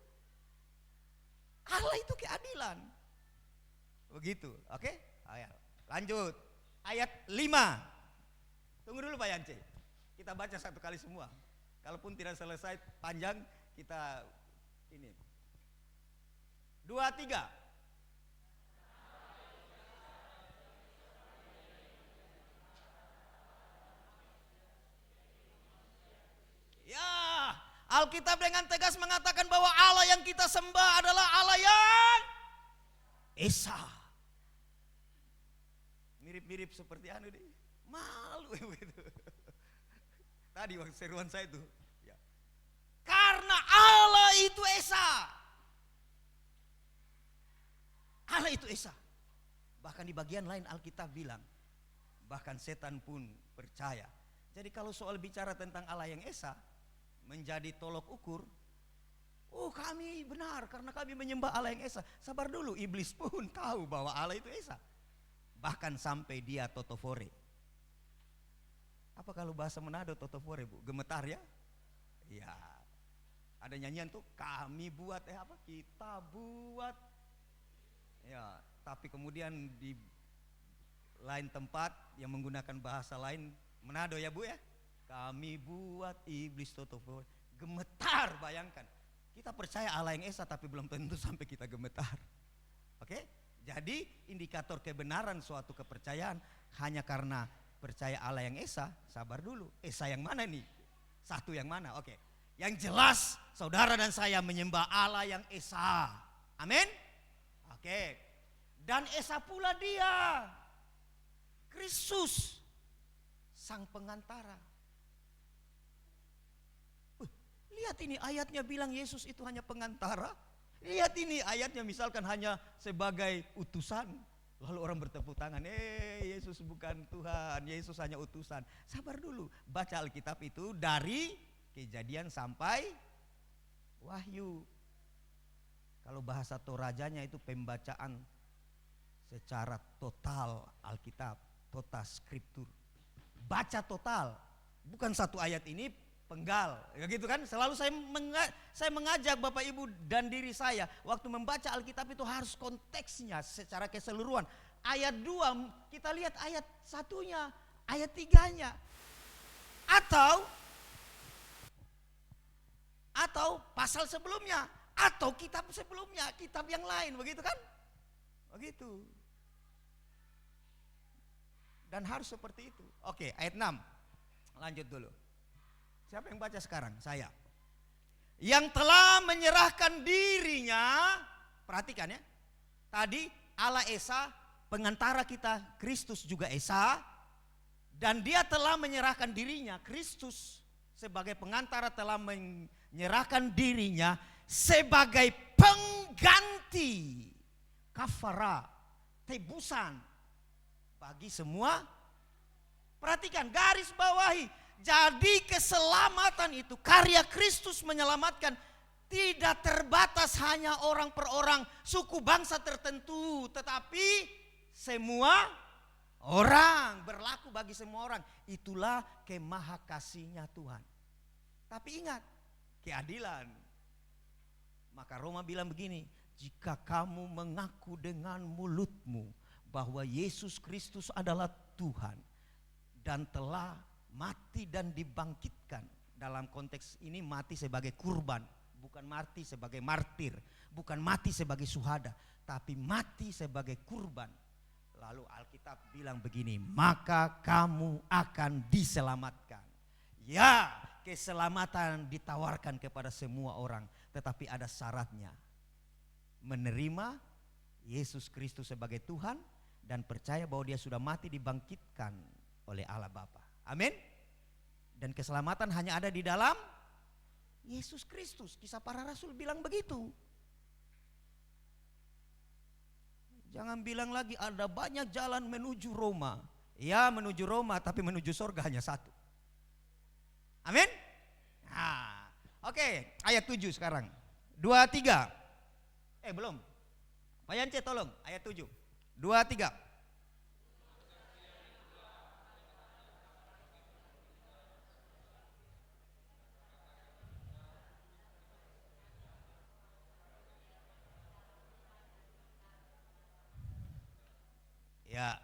Allah itu keadilan. Begitu, oke? Ayo. Lanjut, ayat 5. Tunggu dulu Pak Yance. Kita baca satu kali semua. Kalaupun tidak selesai panjang, kita ini. 2, 3. Ya, Alkitab dengan tegas mengatakan bahwa Allah yang kita sembah adalah Allah yang Esa. Mirip-mirip seperti anu deh. Malu begitu. Tadi waktu seruan saya itu. Ya. Karena Allah itu Esa. Allah itu Esa. Bahkan di bagian lain Alkitab bilang, bahkan setan pun percaya. Jadi kalau soal bicara tentang Allah yang Esa, menjadi tolok ukur, oh kami benar karena kami menyembah Allah yang Esa. Sabar dulu, iblis pun tahu bahwa Allah itu Esa. Bahkan sampai dia totofore. Apa kalau bahasa Manado totofore Bu? Gemetar ya? Iya. Ada nyanyian tuh, kami buat apa? Kita buat. Ya, tapi kemudian di lain tempat yang menggunakan bahasa lain Manado ya Bu ya? Kami buat iblis totofore. Gemetar, bayangkan. Kita percaya Allah yang Esa tapi belum tentu sampai kita gemetar. Oke? Jadi indikator kebenaran suatu kepercayaan hanya karena percaya Allah yang Esa. Sabar dulu, Esa yang mana nih? Satu yang mana? Oke. Yang jelas saudara dan saya menyembah Allah yang Esa. Amin. Oke. Dan Esa pula dia, Kristus, sang pengantara. Lihat ini ayatnya bilang Yesus itu hanya pengantara. Lihat ini ayatnya misalkan hanya sebagai utusan. Lalu orang bertepuk tangan, Yesus bukan Tuhan, Yesus hanya utusan. Sabar dulu, baca Alkitab itu dari Kejadian sampai Wahyu. Kalau bahasa Torajanya itu pembacaan secara total Alkitab, total skriptur. Baca total, bukan satu ayat ini penggal, ya gitu kan? Selalu saya mengajak Bapak Ibu dan diri saya waktu membaca Alkitab itu harus konteksnya secara keseluruhan. Ayat 2 kita lihat ayat 1-nya, ayat 3-nya. Atau pasal sebelumnya, atau kitab sebelumnya, kitab yang lain, begitu kan? Begitu. Dan harus seperti itu. Oke, ayat 6. Lanjut dulu. Siapa yang baca sekarang? Saya. Yang telah menyerahkan dirinya, perhatikan ya. Tadi Allah Esa, pengantara kita, Kristus juga Esa. Dan dia telah menyerahkan dirinya, Kristus sebagai pengantara telah menyerahkan dirinya sebagai pengganti, kafara, tebusan bagi semua. Perhatikan, garis bawahi. Jadi keselamatan itu, karya Kristus menyelamatkan, tidak terbatas hanya orang per orang, suku bangsa tertentu, tetapi semua orang, berlaku bagi semua orang. Itulah kemahakasihnya Tuhan. Tapi ingat, keadilan. Maka Roma bilang begini, jika kamu mengaku dengan mulutmu bahwa Yesus Kristus adalah Tuhan dan telah mati dan dibangkitkan, dalam konteks ini mati sebagai kurban, bukan mati sebagai martir, bukan mati sebagai syuhada, tapi mati sebagai kurban. Lalu Alkitab bilang begini, maka kamu akan diselamatkan. Ya, keselamatan ditawarkan kepada semua orang, tetapi ada syaratnya. Menerima Yesus Kristus sebagai Tuhan dan percaya bahwa dia sudah mati dibangkitkan oleh Allah Bapa. Amin. Dan keselamatan hanya ada di dalam Yesus Kristus. Kisah Para Rasul bilang begitu. Jangan bilang lagi ada banyak jalan menuju Roma. Ya, menuju Roma, tapi menuju surga hanya satu. Amin. Nah, oke, ayat 7 sekarang. 2, 3. Belum. Pak Yance tolong, ayat 7. 2, 3. Ya.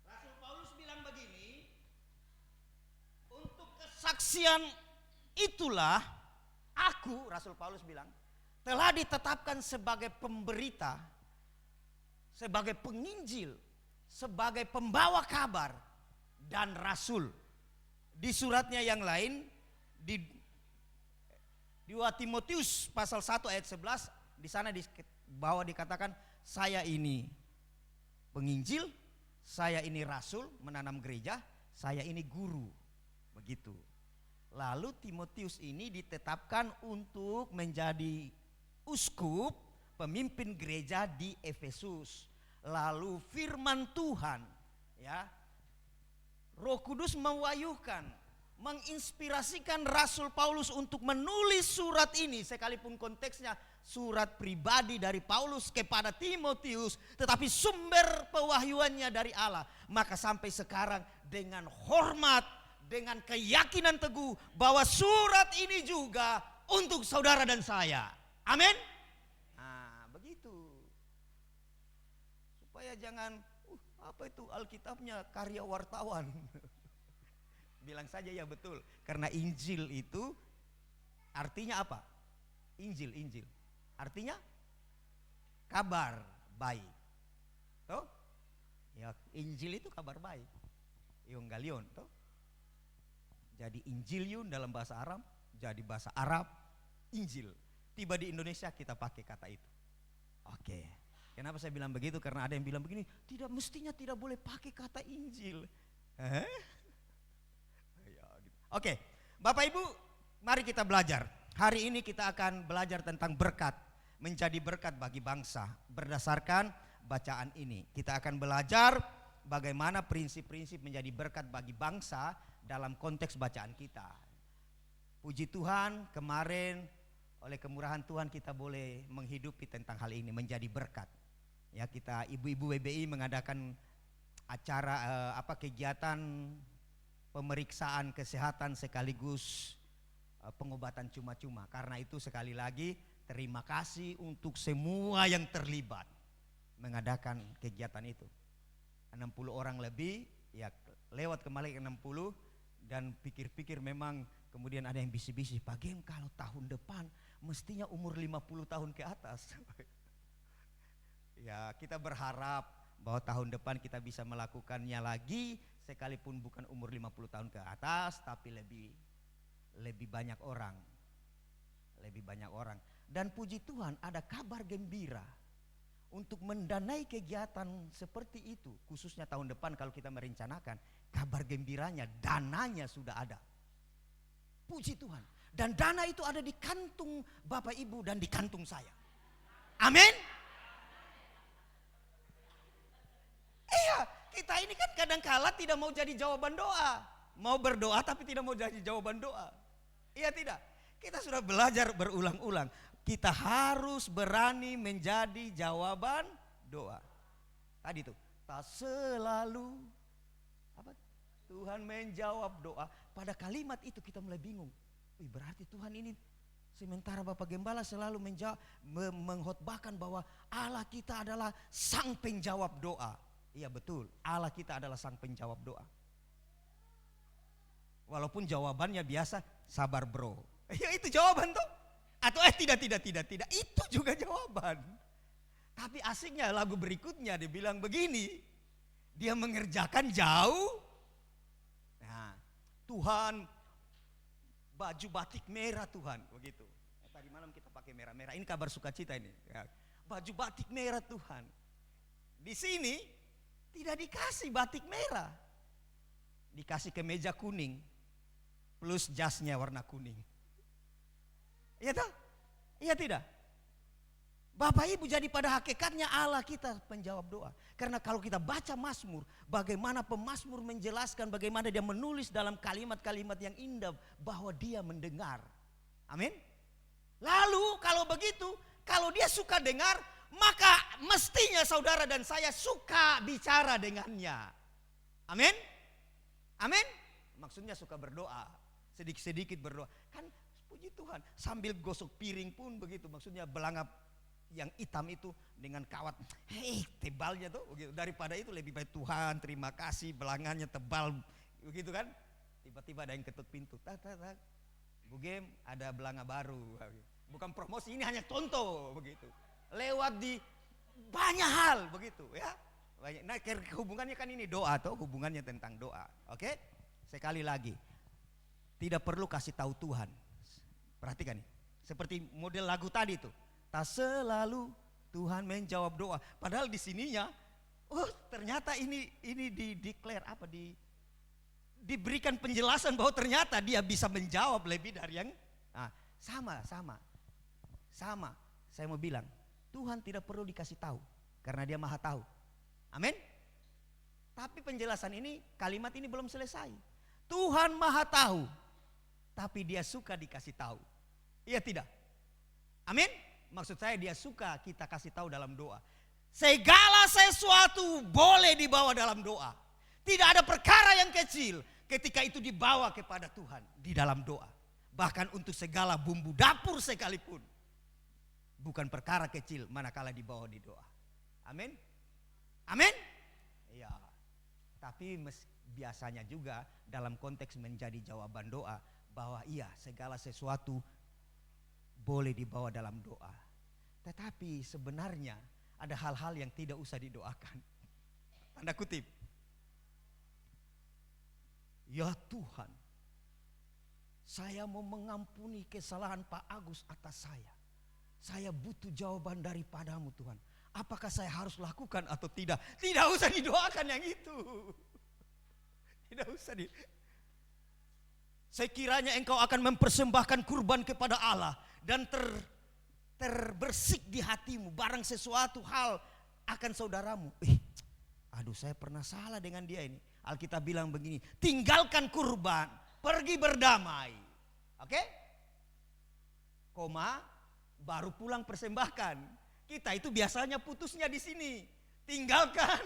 Rasul Paulus bilang begini, untuk kesaksian itulah aku, Rasul Paulus bilang, telah ditetapkan sebagai pemberita, sebagai penginjil, sebagai pembawa kabar dan rasul. Di suratnya yang lain, di 2 Timotius pasal 1 ayat 11, di sana di bawah dikatakan, saya ini penginjil, saya ini rasul menanam gereja, saya ini guru. Begitu. Lalu Timotius ini ditetapkan untuk menjadi uskup, pemimpin gereja di Efesus. Lalu firman Tuhan, ya, Roh Kudus mewahyukan, menginspirasikan Rasul Paulus untuk menulis surat ini, sekalipun konteksnya surat pribadi dari Paulus kepada Timotius, tetapi sumber pewahyuannya dari Allah. Maka sampai sekarang dengan hormat, dengan keyakinan teguh bahwa surat ini juga untuk saudara dan saya. Amin. Nah, begitu. Supaya jangan apa itu Alkitabnya karya wartawan. Bilang saja ya betul, karena Injil itu artinya apa? Injil. Artinya kabar baik. Toh? Ya, Injil itu kabar baik. Evangelion, toh? Jadi Injilion dalam bahasa Arab, jadi bahasa Arab Injil. Tiba di Indonesia kita pakai kata itu. Oke. Kenapa saya bilang begitu? Karena ada yang bilang begini, mestinya tidak boleh pakai kata Injil. Oke, Bapak Ibu, mari kita belajar. Hari ini kita akan belajar tentang berkat. menjadi berkat bagi bangsa. Berdasarkan bacaan ini kita akan belajar bagaimana prinsip-prinsip menjadi berkat bagi bangsa dalam konteks bacaan kita. Puji Tuhan, kemarin oleh kemurahan Tuhan kita boleh menghidupi tentang hal ini, menjadi berkat. Ya, kita ibu-ibu WBI mengadakan acara kegiatan pemeriksaan kesehatan sekaligus pengobatan cuma-cuma. Karena itu sekali lagi terima kasih untuk semua yang terlibat mengadakan kegiatan itu. 60 orang lebih, ya lewat kembali 60, dan pikir-pikir memang kemudian ada yang bisik-bisik, Pak Gem kalau tahun depan mestinya umur 50 tahun ke atas. Ya, kita berharap bahwa tahun depan kita bisa melakukannya lagi, sekalipun bukan umur 50 tahun ke atas, tapi lebih banyak orang. Lebih banyak orang. Dan puji Tuhan ada kabar gembira untuk mendanai kegiatan seperti itu, khususnya tahun depan kalau kita merencanakan. Kabar gembiranya, dananya sudah ada. Puji Tuhan. Dan dana itu ada di kantung Bapak Ibu dan di kantung saya. Amin. Iya, kita ini kan kadang-kala tidak mau jadi jawaban doa. Mau berdoa tapi tidak mau jadi jawaban doa. Iya tidak? Kita sudah belajar berulang-ulang. Kita harus berani menjadi jawaban doa. Tadi tuh, tak selalu Tuhan menjawab doa. Pada kalimat itu kita mulai bingung. Berarti Tuhan ini, sementara Bapak Gembala selalu mengkhotbahkan bahwa Allah kita adalah sang penjawab doa. Iya betul, Allah kita adalah sang penjawab doa. Walaupun jawabannya biasa, sabar bro. Ya itu jawaban tuh. Atau tidak, itu juga jawaban. Tapi asiknya lagu berikutnya dibilang begini, dia mengerjakan jauh. Nah, Tuhan baju batik merah Tuhan, begitu. Tadi malam kita pakai merah-merah, ini kabar sukacita ini. Ya. Baju batik merah Tuhan. Di sini tidak dikasih batik merah, dikasih kemeja kuning plus jasnya warna kuning. Iya tak? Iya tidak? Bapak Ibu, jadi pada hakikatnya Allah kita penjawab doa. Karena kalau kita baca Mazmur, bagaimana pemazmur menjelaskan bagaimana dia menulis dalam kalimat-kalimat yang indah bahwa dia mendengar. Amin. Lalu kalau begitu, kalau dia suka dengar, maka mestinya saudara dan saya suka bicara dengannya. Amin. Amin. Maksudnya suka berdoa, sedikit-sedikit berdoa. Kan puji Tuhan, sambil gosok piring pun begitu. Maksudnya belangap yang hitam itu dengan kawat tebalnya tuh begitu. Daripada itu lebih baik Tuhan terima kasih belangannya tebal begitu kan. Tiba-tiba ada yang ketuk pintu, Bu Gem ada belanga baru. Bukan promosi, ini hanya contoh begitu. Lewat di banyak hal begitu ya. Nah hubungannya kan ini doa tuh, hubungannya tentang doa. Oke, sekali lagi tidak perlu kasih tahu Tuhan. Perhatikan nih, seperti model lagu tadi tuh. Tak selalu Tuhan menjawab doa. Padahal di sininya, ternyata ini declare diberikan penjelasan bahwa ternyata dia bisa menjawab lebih dari yang sama. Saya mau bilang, Tuhan tidak perlu dikasih tahu karena dia maha tahu. Amin. Tapi penjelasan ini, kalimat ini belum selesai. Tuhan maha tahu, tapi dia suka dikasih tahu. Iya tidak? Amin. Maksud saya dia suka kita kasih tahu dalam doa. Segala sesuatu boleh dibawa dalam doa. Tidak ada perkara yang kecil ketika itu dibawa kepada Tuhan di dalam doa. Bahkan untuk segala bumbu dapur sekalipun. Bukan perkara kecil manakala dibawa di doa. Amin. Amin. Ya. Tapi biasanya juga dalam konteks menjadi jawaban doa bahwa iya segala sesuatu boleh dibawa dalam doa. Tetapi sebenarnya ada hal-hal yang tidak usah didoakan. Tanda kutip. Ya Tuhan, saya mau mengampuni kesalahan Pak Agus atas saya. Saya butuh jawaban daripadamu Tuhan. Apakah saya harus lakukan atau tidak? Tidak usah didoakan yang itu. Tidak usah sekiranya engkau akan mempersembahkan kurban kepada Allah dan terbersik di hatimu barang sesuatu hal akan saudaramu. Aduh, saya pernah salah dengan dia ini. Alkitab bilang begini, tinggalkan kurban, pergi berdamai. Oke? Koma, baru pulang persembahkan. Kita itu biasanya putusnya di sini. Tinggalkan.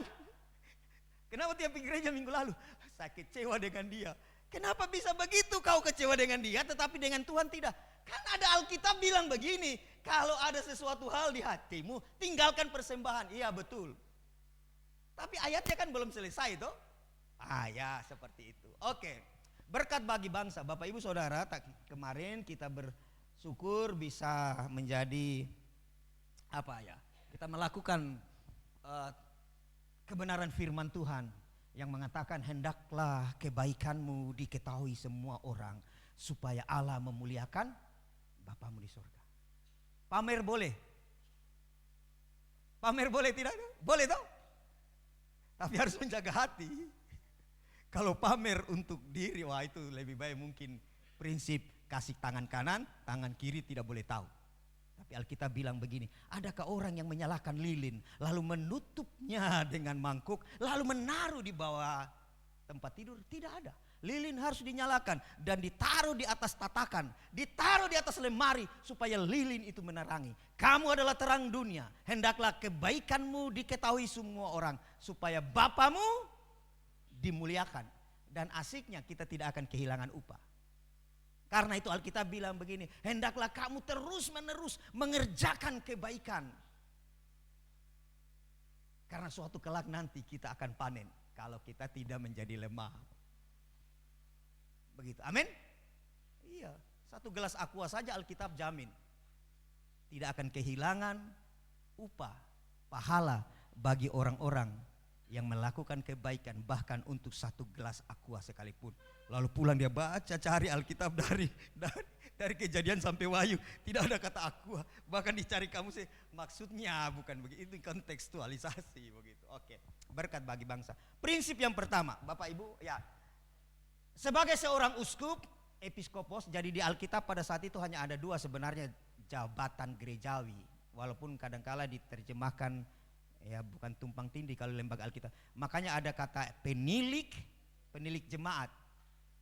Kenapa tiap gereja minggu lalu? Saya kecewa dengan dia. Kenapa bisa begitu kau kecewa dengan dia tetapi dengan Tuhan tidak? Kan ada Alkitab bilang begini, kalau ada sesuatu hal di hatimu, tinggalkan persembahan. Iya betul. Tapi ayatnya kan belum selesai toh? Ya seperti itu. Oke. Berkat bagi bangsa. Bapak Ibu Saudara, kemarin kita bersyukur bisa menjadi kita melakukan kebenaran firman Tuhan yang mengatakan hendaklah kebaikanmu diketahui semua orang supaya Allah memuliakan Bapamu di surga. Pamer boleh? Pamer boleh tidak? Boleh toh? Tapi harus menjaga hati. Kalau pamer untuk diri, wah itu lebih baik mungkin prinsip kasih tangan kanan, tangan kiri tidak boleh tahu. Tapi Alkitab bilang begini, adakah orang yang menyalakan lilin lalu menutupnya dengan mangkuk lalu menaruh di bawah tempat tidur? Tidak ada. Lilin harus dinyalakan dan ditaruh di atas tatakan, ditaruh di atas lemari supaya lilin itu menerangi. Kamu adalah terang dunia, hendaklah kebaikanmu diketahui semua orang supaya Bapamu dimuliakan. Dan asiknya kita tidak akan kehilangan upah. Karena itu Alkitab bilang begini, hendaklah kamu terus menerus mengerjakan kebaikan. Karena suatu kelak nanti kita akan panen kalau kita tidak menjadi lemah. Begitu, amin? Iya, satu gelas aqua saja Alkitab jamin tidak akan kehilangan upah, pahala bagi orang-orang yang melakukan kebaikan bahkan untuk satu gelas aqua sekalipun. Lalu pulang dia baca cari Alkitab dari Kejadian sampai Wahyu, tidak ada kata aqua, bahkan dicari kamu sih maksudnya bukan begitu, itu kontekstualisasi begitu. Oke, berkat bagi bangsa. Prinsip yang pertama, Bapak Ibu, ya. Sebagai seorang uskup, episkopos, jadi di Alkitab pada saat itu hanya ada dua sebenarnya jabatan gerejawi. Walaupun kadangkala diterjemahkan ya bukan tumpang tindih kalau lembaga Alkitab. Makanya ada kata penilik jemaat.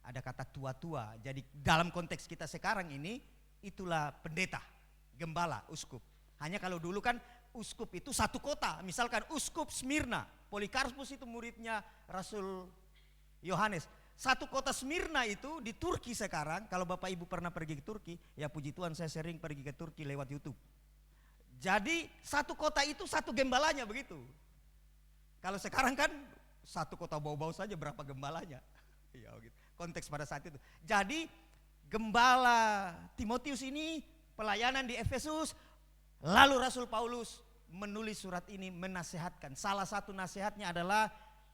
Ada kata tua-tua. Jadi dalam konteks kita sekarang ini itulah pendeta, gembala, uskup. Hanya kalau dulu kan uskup itu satu kota. Misalkan uskup Smyrna, Polikarpus itu muridnya Rasul Yohanes. Satu kota Smyrna itu di Turki sekarang, kalau Bapak Ibu pernah pergi ke Turki, ya puji Tuhan saya sering pergi ke Turki lewat YouTube. Jadi satu kota itu satu gembalanya begitu. Kalau sekarang kan satu kota bau-bau saja berapa gembalanya. Ya gitu. Konteks pada saat itu. Jadi gembala Timotius ini pelayanan di Efesus, lalu Rasul Paulus menulis surat ini menasehatkan. Salah satu nasihatnya adalah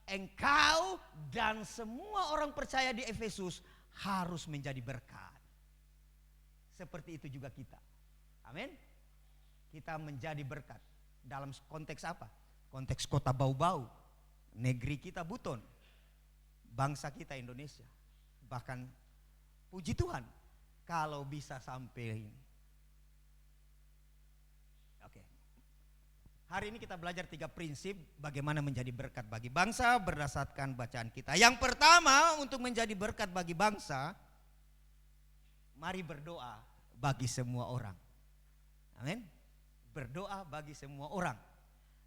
engkau dan semua orang percaya di Efesus harus menjadi berkat. Seperti itu juga kita. Amin. Kita menjadi berkat. Dalam konteks apa? Konteks kota bau-bau. Negeri kita Buton. Bangsa kita Indonesia. Bahkan puji Tuhan kalau bisa sampai ini. Hari ini kita belajar 3 prinsip bagaimana menjadi berkat bagi bangsa berdasarkan bacaan kita. Yang pertama, untuk menjadi berkat bagi bangsa, mari berdoa bagi semua orang. Amin. Berdoa bagi semua orang.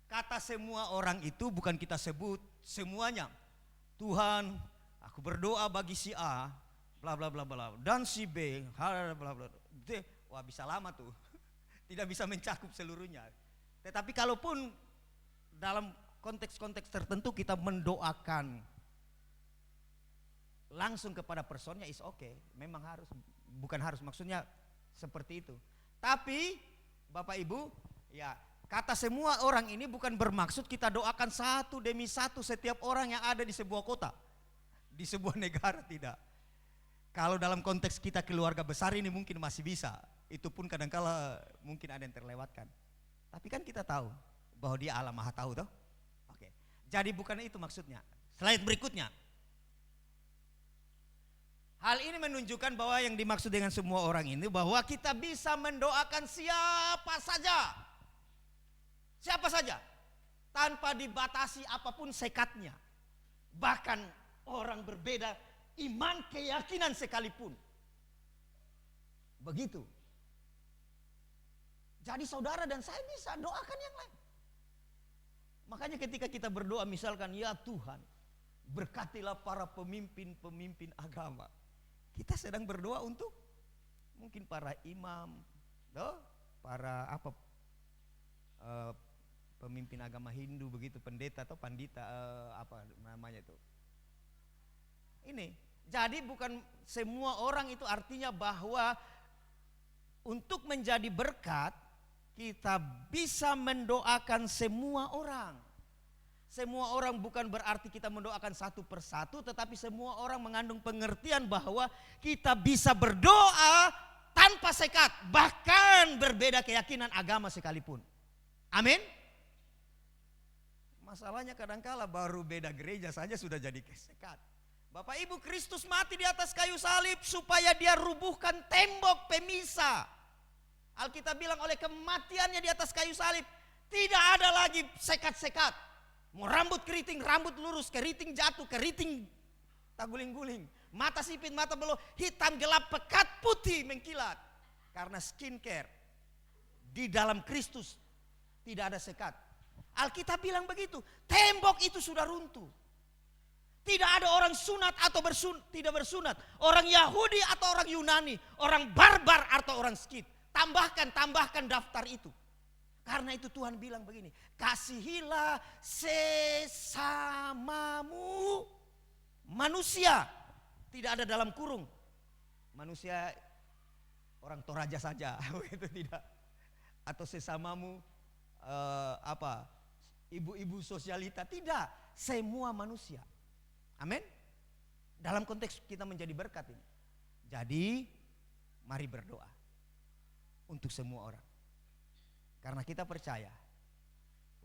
Kata semua orang itu bukan kita sebut semuanya. Tuhan, aku berdoa bagi si A, bla bla bla bla, dan si B, bla bla bla. Wah, bisa lama tuh. Tidak bisa mencakup seluruhnya. Tetapi kalaupun dalam konteks-konteks tertentu kita mendoakan langsung kepada personnya is okay. Memang harus, bukan harus, maksudnya seperti itu. Tapi Bapak Ibu, ya kata semua orang ini bukan bermaksud kita doakan satu demi satu setiap orang yang ada di sebuah kota, di sebuah negara, tidak. Kalau dalam konteks kita keluarga besar ini mungkin masih bisa. Itu pun kadangkala mungkin ada yang terlewatkan. Tapi kan kita tahu bahwa dia Allah Maha Tahu toh. Oke. Jadi bukan itu maksudnya. Slide berikutnya. Hal ini menunjukkan bahwa yang dimaksud dengan semua orang ini bahwa kita bisa mendoakan siapa saja. Siapa saja. Tanpa dibatasi apapun sekatnya. Bahkan orang berbeda iman keyakinan sekalipun. Begitu. Jadi saudara dan saya bisa doakan yang lain. Makanya ketika kita berdoa misalkan, ya Tuhan, berkatilah para pemimpin-pemimpin agama. Kita sedang berdoa untuk mungkin para imam, para pemimpin agama Hindu begitu, pendeta atau pandita, apa namanya itu. Ini, jadi bukan semua orang itu artinya bahwa untuk menjadi berkat kita bisa mendoakan semua orang. Semua orang bukan berarti kita mendoakan satu persatu, tetapi semua orang mengandung pengertian bahwa kita bisa berdoa tanpa sekat, bahkan berbeda keyakinan agama sekalipun. Amin. Masalahnya kadangkala baru beda gereja saja sudah jadi sekat. Bapak Ibu, Kristus mati di atas kayu salib supaya dia rubuhkan tembok pemisah. Alkitab bilang oleh kematiannya di atas kayu salib tidak ada lagi sekat-sekat. Mau rambut keriting, rambut lurus, keriting jatuh, keriting tak guling-guling. Mata sipit, mata belau, hitam, gelap, pekat, putih, mengkilat. Karena skincare di dalam Kristus tidak ada sekat. Alkitab bilang begitu, tembok itu sudah runtuh. Tidak ada orang sunat atau tidak bersunat. Orang Yahudi atau orang Yunani, orang barbar atau orang skit. Tambahkan daftar itu. Karena itu Tuhan bilang begini, kasihilah sesamamu manusia. Tidak ada dalam kurung. Manusia orang Toraja saja, itu tidak. Atau sesamamu ibu-ibu sosialita, tidak. Semua manusia. Amin. Dalam konteks kita menjadi berkat ini. Jadi mari berdoa untuk semua orang. Karena kita percaya,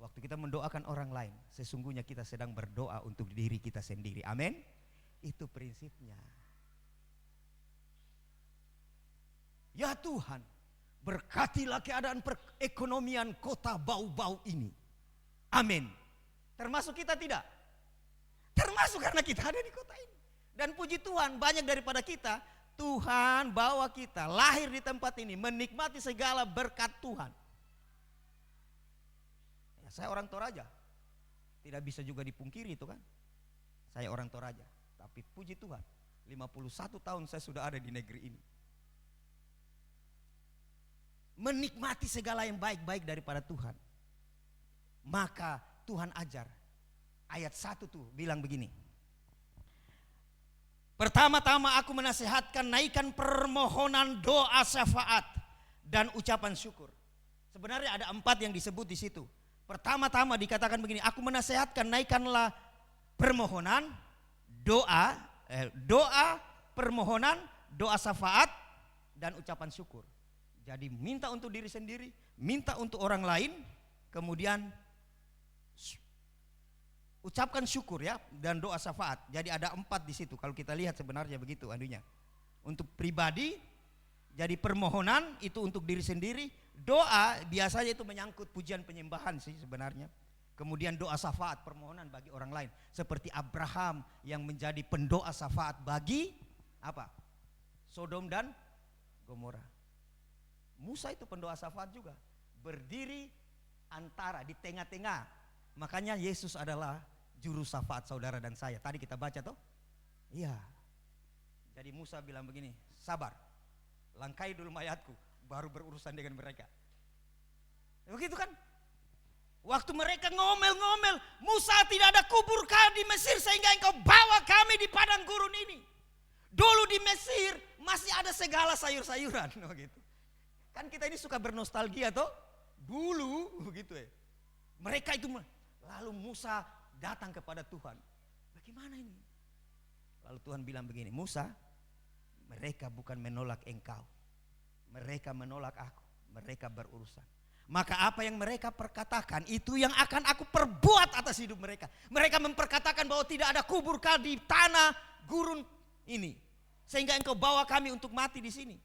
waktu kita mendoakan orang lain, sesungguhnya kita sedang berdoa untuk diri kita sendiri. Amin. Itu prinsipnya. Ya Tuhan, berkatilah keadaan perekonomian kota bau-bau ini. Amin. Termasuk kita tidak? Termasuk karena kita ada di kota ini. Dan puji Tuhan, banyak daripada kita, Tuhan bawa kita lahir di tempat ini, menikmati segala berkat Tuhan. Saya orang Toraja, tidak bisa juga dipungkiri itu kan. Saya orang Toraja, tapi puji Tuhan 51 tahun saya sudah ada di negeri ini. Menikmati segala yang baik-baik daripada Tuhan. Maka Tuhan ajar, ayat 1 tuh bilang begini. Pertama-tama aku menasihatkan naikkan permohonan doa syafaat dan ucapan syukur. Sebenarnya ada 4 yang disebut di situ. Pertama-tama dikatakan begini, aku menasihatkan naikkanlah permohonan, doa, permohonan, doa syafaat, dan ucapan syukur. Jadi minta untuk diri sendiri, minta untuk orang lain, kemudian ucapkan syukur ya, dan doa syafaat. Jadi ada 4 di situ, kalau kita lihat sebenarnya begitu anunya. Untuk pribadi, jadi permohonan itu untuk diri sendiri. Doa biasanya itu menyangkut pujian penyembahan sih sebenarnya. Kemudian doa syafaat, permohonan bagi orang lain. Seperti Abraham yang menjadi pendoa syafaat bagi apa? Sodom dan Gomora. Musa itu pendoa syafaat juga. Berdiri antara, di tengah-tengah. Makanya Yesus adalah juru syafaat saudara dan saya. Tadi kita baca toh? Iya. Jadi Musa bilang begini, sabar, langkai dulu mayatku, baru berurusan dengan mereka. Begitu kan? Waktu mereka ngomel-ngomel, Musa tidak ada kubur kau di Mesir sehingga engkau bawa kami di padang gurun ini. Dulu di Mesir masih ada segala sayur-sayuran. Gitu. Kan kita ini suka bernostalgia toh? Dulu begitu ya. Mereka itu, lalu Musa datang kepada Tuhan. Bagaimana ini? Lalu Tuhan bilang begini, Musa, mereka bukan menolak engkau. Mereka menolak aku, mereka berurusan. Maka apa yang mereka perkatakan itu yang akan aku perbuat atas hidup mereka. Mereka memperkatakan bahwa tidak ada kubur kau di tanah gurun ini. sehingga engkau bawa kami untuk mati di sini.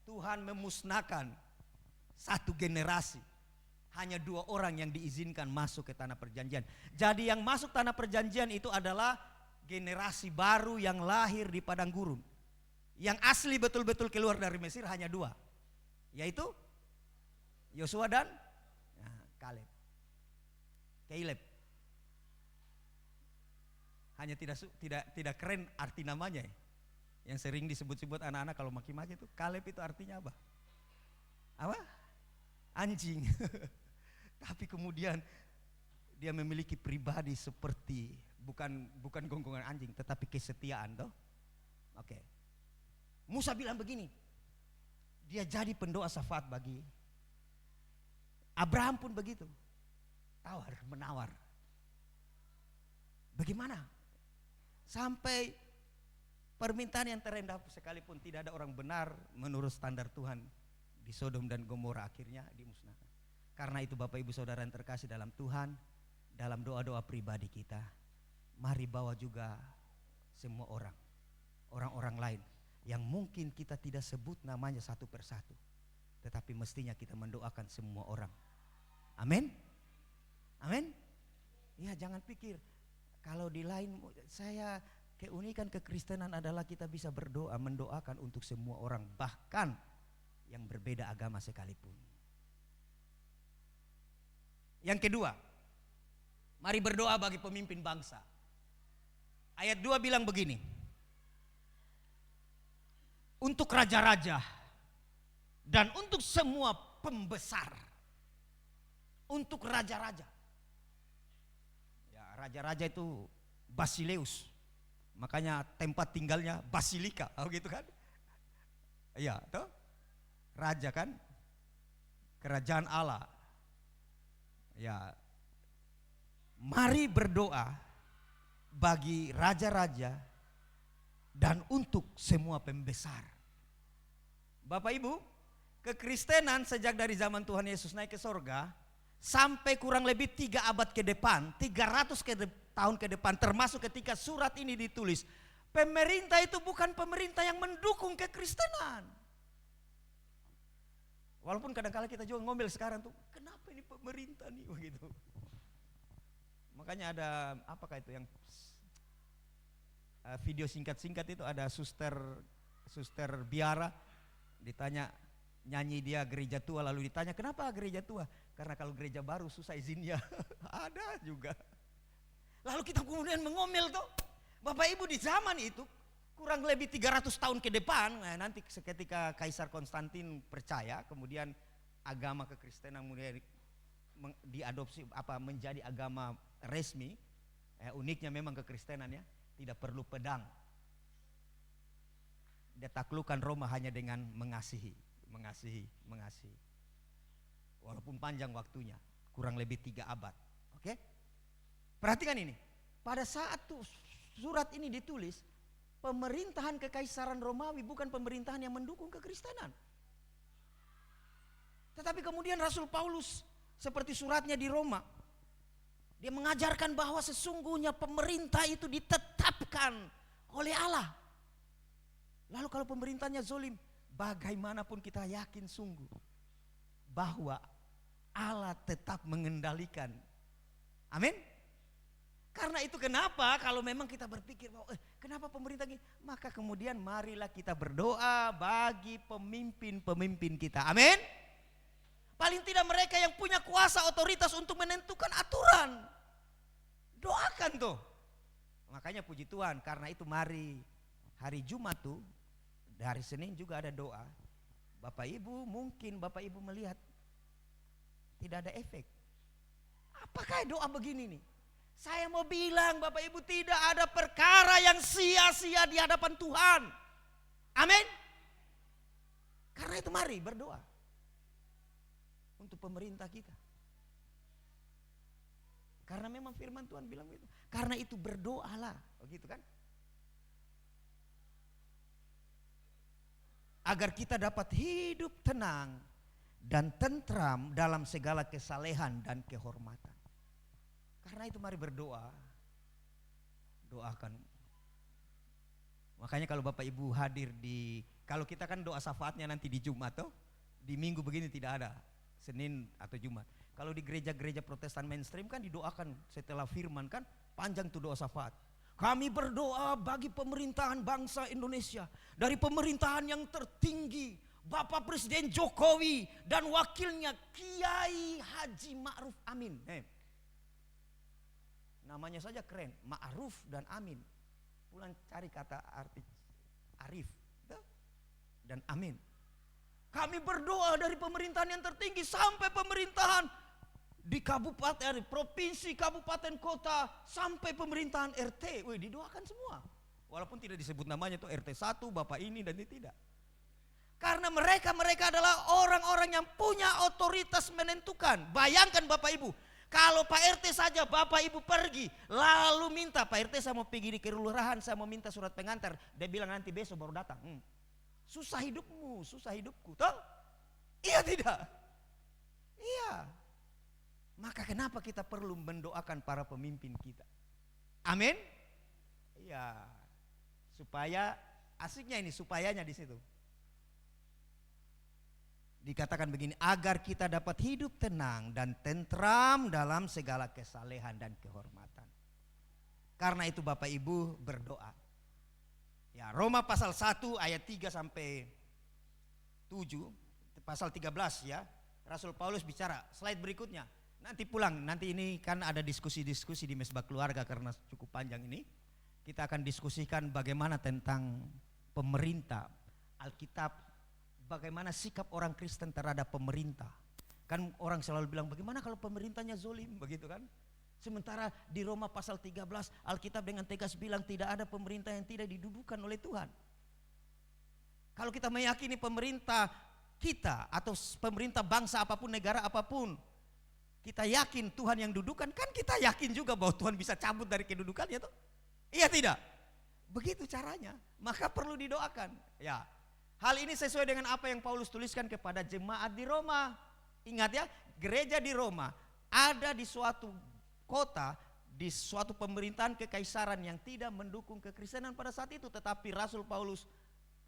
Tuhan memusnahkan satu generasi. Hanya 2 orang yang diizinkan masuk ke tanah perjanjian. Jadi yang masuk tanah perjanjian itu adalah generasi baru yang lahir di padang gurun. Yang asli betul-betul keluar dari Mesir hanya 2. Yaitu Yosua dan Caleb. Hanya tidak keren arti namanya ya. Yang sering disebut-sebut anak-anak kalau maki-maki itu Caleb itu artinya apa? Apa? Anjing. Tapi kemudian dia memiliki pribadi seperti bukan gonggongan anjing, tetapi kesetiaan toh. Oke. Musa bilang begini. Dia jadi pendoa syafaat bagi Abraham pun begitu. Menawar. Bagaimana? Sampai permintaan yang terendah sekalipun tidak ada orang benar menurut standar Tuhan di Sodom dan Gomora akhirnya dimusnahkan. Karena itu Bapak Ibu Saudara yang terkasih dalam Tuhan, dalam doa-doa pribadi kita, mari bawa juga semua orang-orang lain yang mungkin kita tidak sebut namanya satu persatu, tetapi mestinya kita mendoakan semua orang. Amin. Amin. Ya, jangan pikir kalau di lain, saya keunikan kekristenan adalah kita bisa berdoa, mendoakan untuk semua orang, bahkan yang berbeda agama sekalipun. Yang kedua, mari berdoa bagi pemimpin bangsa. Ayat 2 bilang begini. Untuk raja-raja dan untuk semua pembesar. Untuk raja-raja. Ya, raja-raja itu Basileus. Makanya tempat tinggalnya Basilika, gitu kan? Iya, toh? Raja kan? Kerajaan Allah. Ya, mari berdoa bagi raja-raja dan untuk semua pembesar. Bapak Ibu, kekristenan sejak dari zaman Tuhan Yesus naik ke sorga sampai kurang lebih 3 abad ke depan, 300 tahun ke depan, termasuk ketika surat ini ditulis, pemerintah itu bukan pemerintah yang mendukung kekristenan. Walaupun kadang-kadang kita juga ngomel sekarang tuh, kenapa ini pemerintah nih begitu. Makanya ada apakah itu yang video singkat-singkat itu ada suster biara ditanya, nyanyi dia gereja tua, lalu ditanya kenapa gereja tua? Karena kalau gereja baru susah izinnya. Ada juga. Lalu kita kemudian mengomel tuh, Bapak Ibu di zaman itu kurang lebih 300 tahun ke depan, nanti ketika Kaisar Konstantin percaya, kemudian agama kekristenan mulai diadopsi menjadi agama resmi. Uniknya memang kekristenan ya, tidak perlu pedang. Dia taklukkan Roma hanya dengan mengasihi. Walaupun panjang waktunya, kurang lebih 3 abad. Oke? Perhatikan ini. Pada saat surat ini ditulis, pemerintahan kekaisaran Romawi bukan pemerintahan yang mendukung kekristenan. Tetapi kemudian Rasul Paulus seperti suratnya di Roma, dia mengajarkan bahwa sesungguhnya pemerintah itu ditetapkan oleh Allah. Lalu kalau pemerintahnya zolim, bagaimanapun kita yakin sungguh bahwa Allah tetap mengendalikan. Amin. Karena itu kenapa kalau memang kita berpikir bahwa kenapa pemerintah gini, maka kemudian marilah kita berdoa bagi pemimpin-pemimpin kita. Amin. Paling tidak mereka yang punya kuasa otoritas untuk menentukan aturan. Doakan tuh. Makanya puji Tuhan, karena itu mari hari Jumat tuh, dari Senin juga ada doa. Bapak Ibu mungkin Bapak Ibu melihat tidak ada efek. Apakah doa begini nih? Saya mau bilang Bapak Ibu, tidak ada perkara yang sia-sia di hadapan Tuhan. Amin. Karena itu mari berdoa untuk pemerintah kita. Karena memang firman Tuhan bilang begitu. Karena itu berdoalah, begitu kan? Agar kita dapat hidup tenang dan tentram dalam segala kesalehan dan kehormatan. Karena itu mari berdoa. Doakan Makanya kalau Bapak Ibu hadir kalau kita kan doa syafaatnya nanti di Jumat toh, di Minggu begini tidak ada, Senin atau Jumat. Kalau di gereja-gereja Protestan mainstream kan didoakan setelah firman kan, panjang tuh doa syafaat. Kami berdoa bagi pemerintahan bangsa Indonesia, dari pemerintahan yang tertinggi Bapak Presiden Jokowi dan wakilnya Kiai Haji Ma'ruf Amin. Namanya saja keren, Ma'ruf dan Amin. Pulang cari kata arti Arif dan Amin. Kami berdoa dari pemerintahan yang tertinggi sampai pemerintahan di kabupaten, provinsi, kabupaten, kota, sampai pemerintahan RT. Wih, didoakan semua. Walaupun tidak disebut namanya itu RT 1, Bapak ini dan ini tidak. Karena mereka adalah orang-orang yang punya otoritas menentukan. Bayangkan Bapak Ibu, kalau Pak RT saja Bapak Ibu pergi lalu minta, Pak RT saya mau pergi di kelurahan, saya mau minta surat pengantar, dia bilang nanti besok baru datang. Susah hidupmu, susah hidupku, toh? Iya tidak? Iya. Maka kenapa kita perlu mendoakan para pemimpin kita? Amin? Iya. Supaya asiknya ini, supayanya di situ. Dikatakan begini, agar kita dapat hidup tenang dan tentram dalam segala kesalehan dan kehormatan. Karena itu Bapak Ibu berdoa. Ya, Roma pasal 1 ayat 3 sampai 7, pasal 13 ya. Rasul Paulus bicara, slide berikutnya. Nanti pulang, nanti ini kan ada diskusi-diskusi di Mesbah Keluarga karena cukup panjang ini. Kita akan diskusikan bagaimana tentang pemerintah, Alkitab, bagaimana sikap orang Kristen terhadap pemerintah. Kan orang selalu bilang bagaimana kalau pemerintahnya zolim, begitu kan. Sementara di Roma pasal 13 Alkitab dengan tegas bilang tidak ada pemerintah yang tidak didudukan oleh Tuhan. Kalau kita meyakini pemerintah kita atau pemerintah bangsa apapun, negara apapun, kita yakin Tuhan yang dudukan, kan kita yakin juga bahwa Tuhan bisa cabut dari kedudukannya tuh. Iya tidak? Begitu caranya. Maka perlu didoakan. Ya. Hal ini sesuai dengan apa yang Paulus tuliskan kepada jemaat di Roma. Ingat ya, gereja di Roma ada di suatu kota, di suatu pemerintahan kekaisaran yang tidak mendukung kekristenan pada saat itu. Tetapi Rasul Paulus,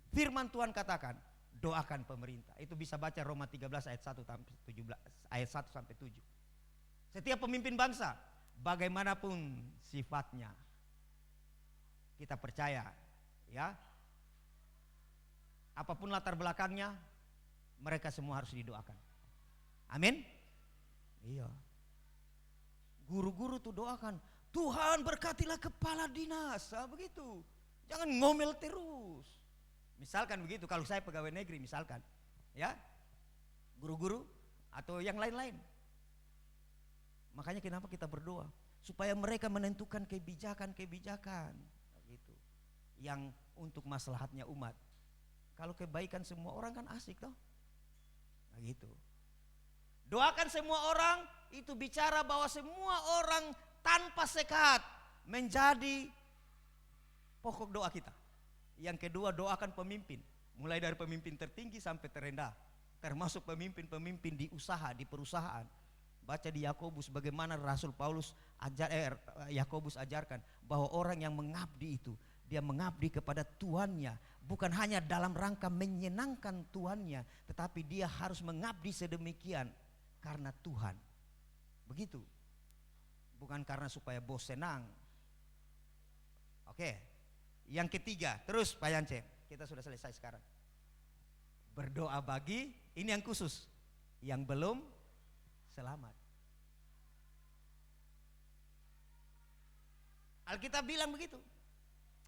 firman Tuhan katakan, doakan pemerintah. Itu bisa baca Roma 13 ayat 1 sampai 17, ayat 1 sampai 7. Setiap pemimpin bangsa, bagaimanapun sifatnya, kita percaya ya, apapun latar belakangnya, mereka semua harus didoakan. Amin. Iya. Guru-guru tuh doakan, Tuhan berkatilah kepala dinas, begitu. Jangan ngomel terus. Misalkan begitu, kalau saya pegawai negeri misalkan, ya, guru-guru atau yang lain-lain. Makanya kenapa kita berdoa supaya mereka menentukan kebijakan-kebijakan, gitu, yang untuk maslahatnya umat. Kalau kebaikan semua orang kan asik toh, nah, gitu. Doakan semua orang, itu bicara bahwa semua orang tanpa sekat menjadi pokok doa kita. Yang kedua, doakan pemimpin, mulai dari pemimpin tertinggi sampai terendah, termasuk pemimpin-pemimpin di usaha, di perusahaan. Baca di Yakobus bagaimana Rasul Paulus Yakobus ajarkan bahwa orang yang mengabdi itu, dia mengabdi kepada tuannya, bukan hanya dalam rangka menyenangkan tuannya, tetapi dia harus mengabdi sedemikian karena Tuhan. Begitu. Bukan karena supaya bos senang. Oke. Yang ketiga, terus Pak Yance, kita sudah selesai sekarang. Berdoa bagi, ini yang khusus, yang belum selamat. Alkitab bilang begitu.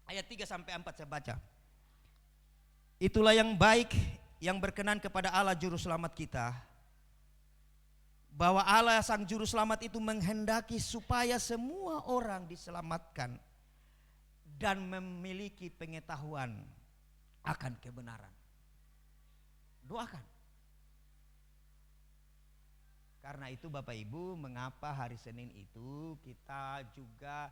Ayat 3 sampai 4 saya baca. Itulah yang baik, yang berkenan kepada Allah juru selamat kita, bahwa Allah sang juru selamat itu menghendaki supaya semua orang diselamatkan dan memiliki pengetahuan akan kebenaran. Doakan. Karena itu Bapak Ibu, mengapa hari Senin itu kita juga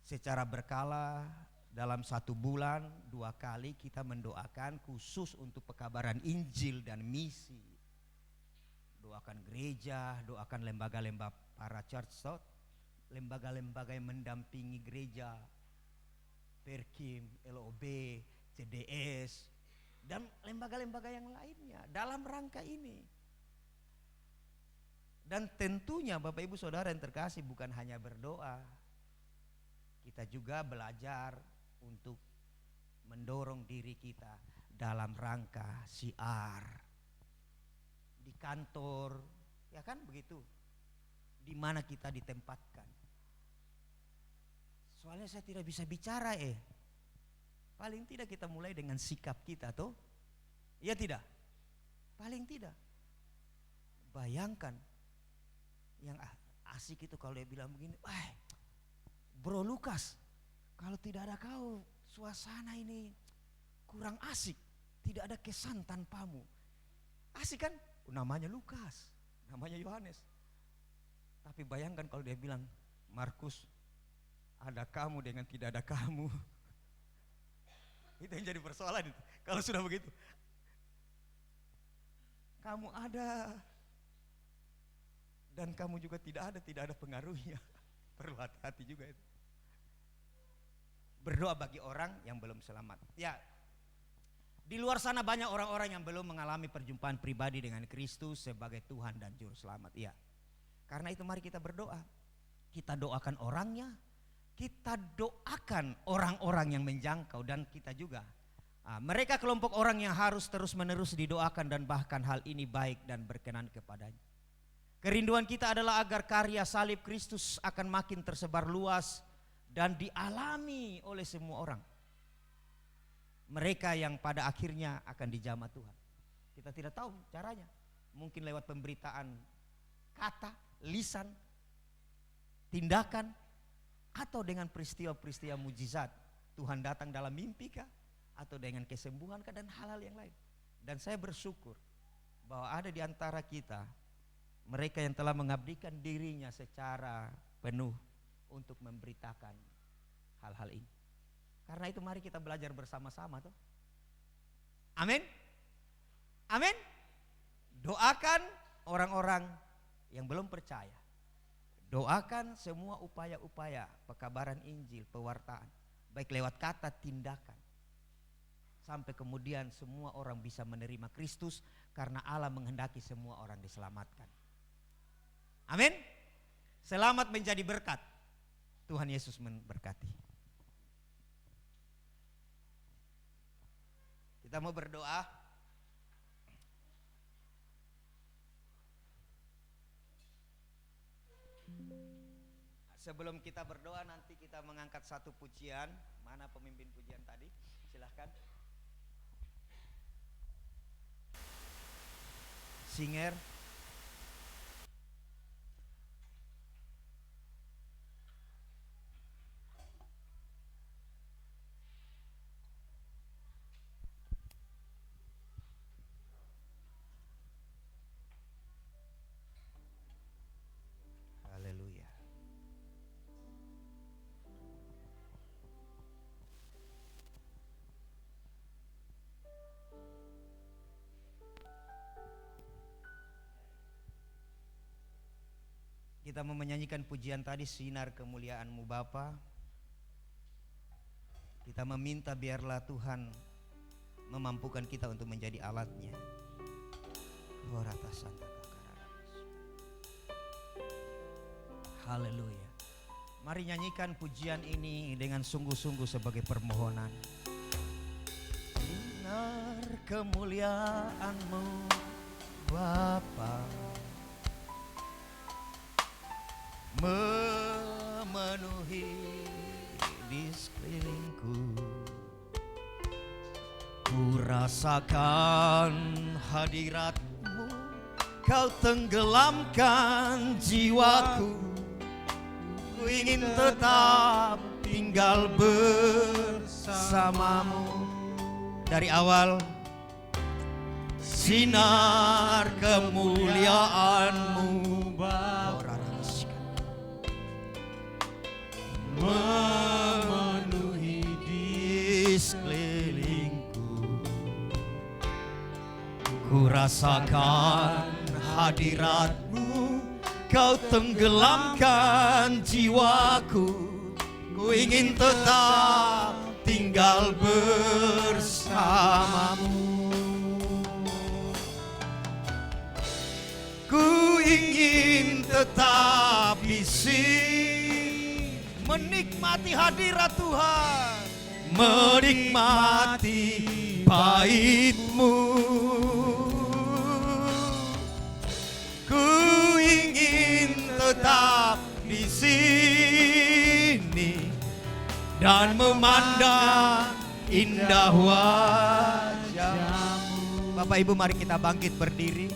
secara berkala dalam 1 bulan 2 kali kita mendoakan khusus untuk pekabaran Injil dan misi. Doakan gereja, doakan lembaga-lembaga para church, lembaga-lembaga yang mendampingi gereja. Perkim, LOB, CDS, dan lembaga-lembaga yang lainnya dalam rangka ini. Dan tentunya Bapak Ibu Saudara yang terkasih, bukan hanya berdoa, kita juga belajar untuk mendorong diri kita dalam rangka siar di kantor, ya kan begitu, di mana kita ditempatkan. Soalnya saya tidak bisa bicara, paling tidak kita mulai dengan sikap kita, toh, iya tidak? Paling tidak. Bayangkan yang asik itu kalau dia bilang begini, Bro Lukas, kalau tidak ada kau suasana ini kurang asik, tidak ada kesan tanpamu. Asik kan? Namanya Lukas, namanya Yohanes. Tapi bayangkan kalau dia bilang, Markus, ada kamu dengan tidak ada kamu. Itu yang jadi persoalan itu. Kalau sudah begitu, kamu ada dan kamu juga tidak ada pengaruhnya. Perlu hati-hati juga itu. Berdoa bagi orang yang belum selamat. Ya, di luar sana banyak orang-orang yang belum mengalami perjumpaan pribadi dengan Kristus sebagai Tuhan dan Juru Selamat. Ya, karena itu mari kita berdoa. Kita doakan orangnya, kita doakan orang-orang yang menjangkau, dan kita juga mereka kelompok orang yang harus terus-menerus didoakan, dan bahkan hal ini baik dan berkenan kepadanya. Kerinduan kita adalah agar karya salib Kristus akan makin tersebar luas dan dialami oleh semua orang. Mereka yang pada akhirnya akan dijamah Tuhan. Kita tidak tahu caranya. Mungkin lewat pemberitaan kata, lisan, tindakan, atau dengan peristiwa-peristiwa mujizat. Tuhan datang dalam mimpi kah? Atau dengan kesembuhan kah? Dan hal-hal yang lain. Dan saya bersyukur bahwa ada di antara kita mereka yang telah mengabdikan dirinya secara penuh untuk memberitakan hal-hal ini. Karena itu mari kita belajar bersama-sama, toh. Amin. Amin. Doakan orang-orang yang belum percaya. Doakan semua upaya-upaya pekabaran Injil, pewartaan, baik lewat kata, tindakan, sampai kemudian semua orang bisa menerima Kristus, karena Allah menghendaki semua orang diselamatkan. Amin. Selamat menjadi berkat. Tuhan Yesus memberkati. Kita mau berdoa. Sebelum kita berdoa, nanti kita mengangkat satu pujian. Mana pemimpin pujian tadi? Silahkan. Singer. Haleluya. Kita mau menyanyikan pujian tadi, sinar kemuliaan-Mu Bapa. Kita meminta biarlah Tuhan memampukan kita untuk menjadi alatnya. Haleluya. Mari nyanyikan pujian ini dengan sungguh-sungguh sebagai permohonan. Sinar kemuliaan-Mu Bapa memenuhi di sekelilingku. Ku rasakan hadirat-Mu, Kau tenggelamkan jiwaku. Ku ingin tetap tinggal bersama-Mu. Dari awal, sinar kemuliaan-Mu Bapa memenuhi di sekelilingku. Ku rasakan hadirat-Mu, Kau tenggelamkan jiwaku. Ku ingin tetap tinggal bersamamu. Ku ingin tetap di sini, menikmati hadirat Tuhan, menikmati bait-Mu. Ku ingin tetap di sini dan memandang indah wajah-Mu. Bapak Ibu, mari kita bangkit berdiri.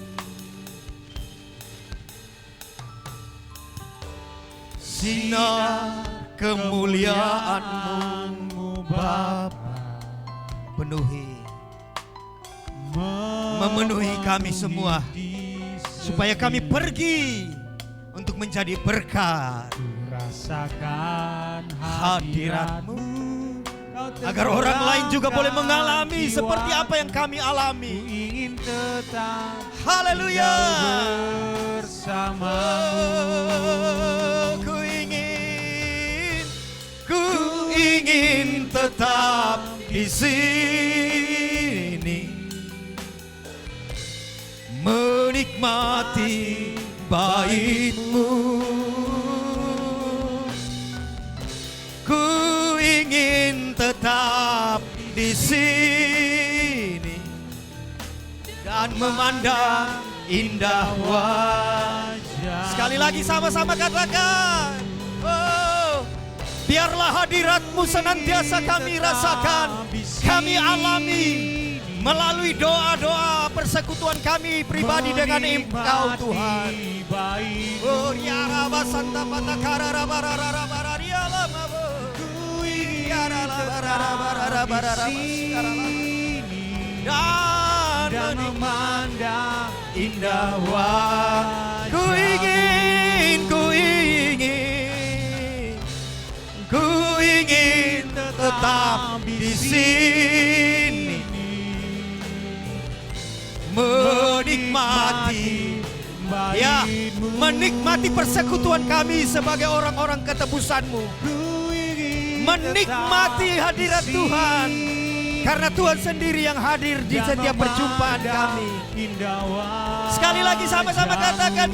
Sinar kemuliaan-Mu Bapa memenuhi kami semua, supaya kami pergi untuk menjadi berkat. Rasakan hadirat-Mu, agar orang lain juga boleh mengalami seperti apa yang kami alami. Ingin tetap Haleluya bersamamu. Ku ingin tetap di sini, menikmati bait-Mu. Ku ingin tetap di sini dan memandang indah wajah. Sekali lagi sama-sama katakan, oh, biarlah hadirat-Mu senantiasa kami rasakan, kami alami melalui doa-doa persekutuan kami pribadi dengan Engkau Tuhan. Oh, ya Rabba Santa Patakara Rabba Rabba Riala Mabo. Dan memandang indah wajah. Ku ingin tetap di sini, menikmati persekutuan kami sebagai orang-orang ketebusan-Mu, menikmati hadirat Tuhan, karena Tuhan sendiri yang hadir di setiap perjumpaan kami. Sekali lagi sama-sama katakan,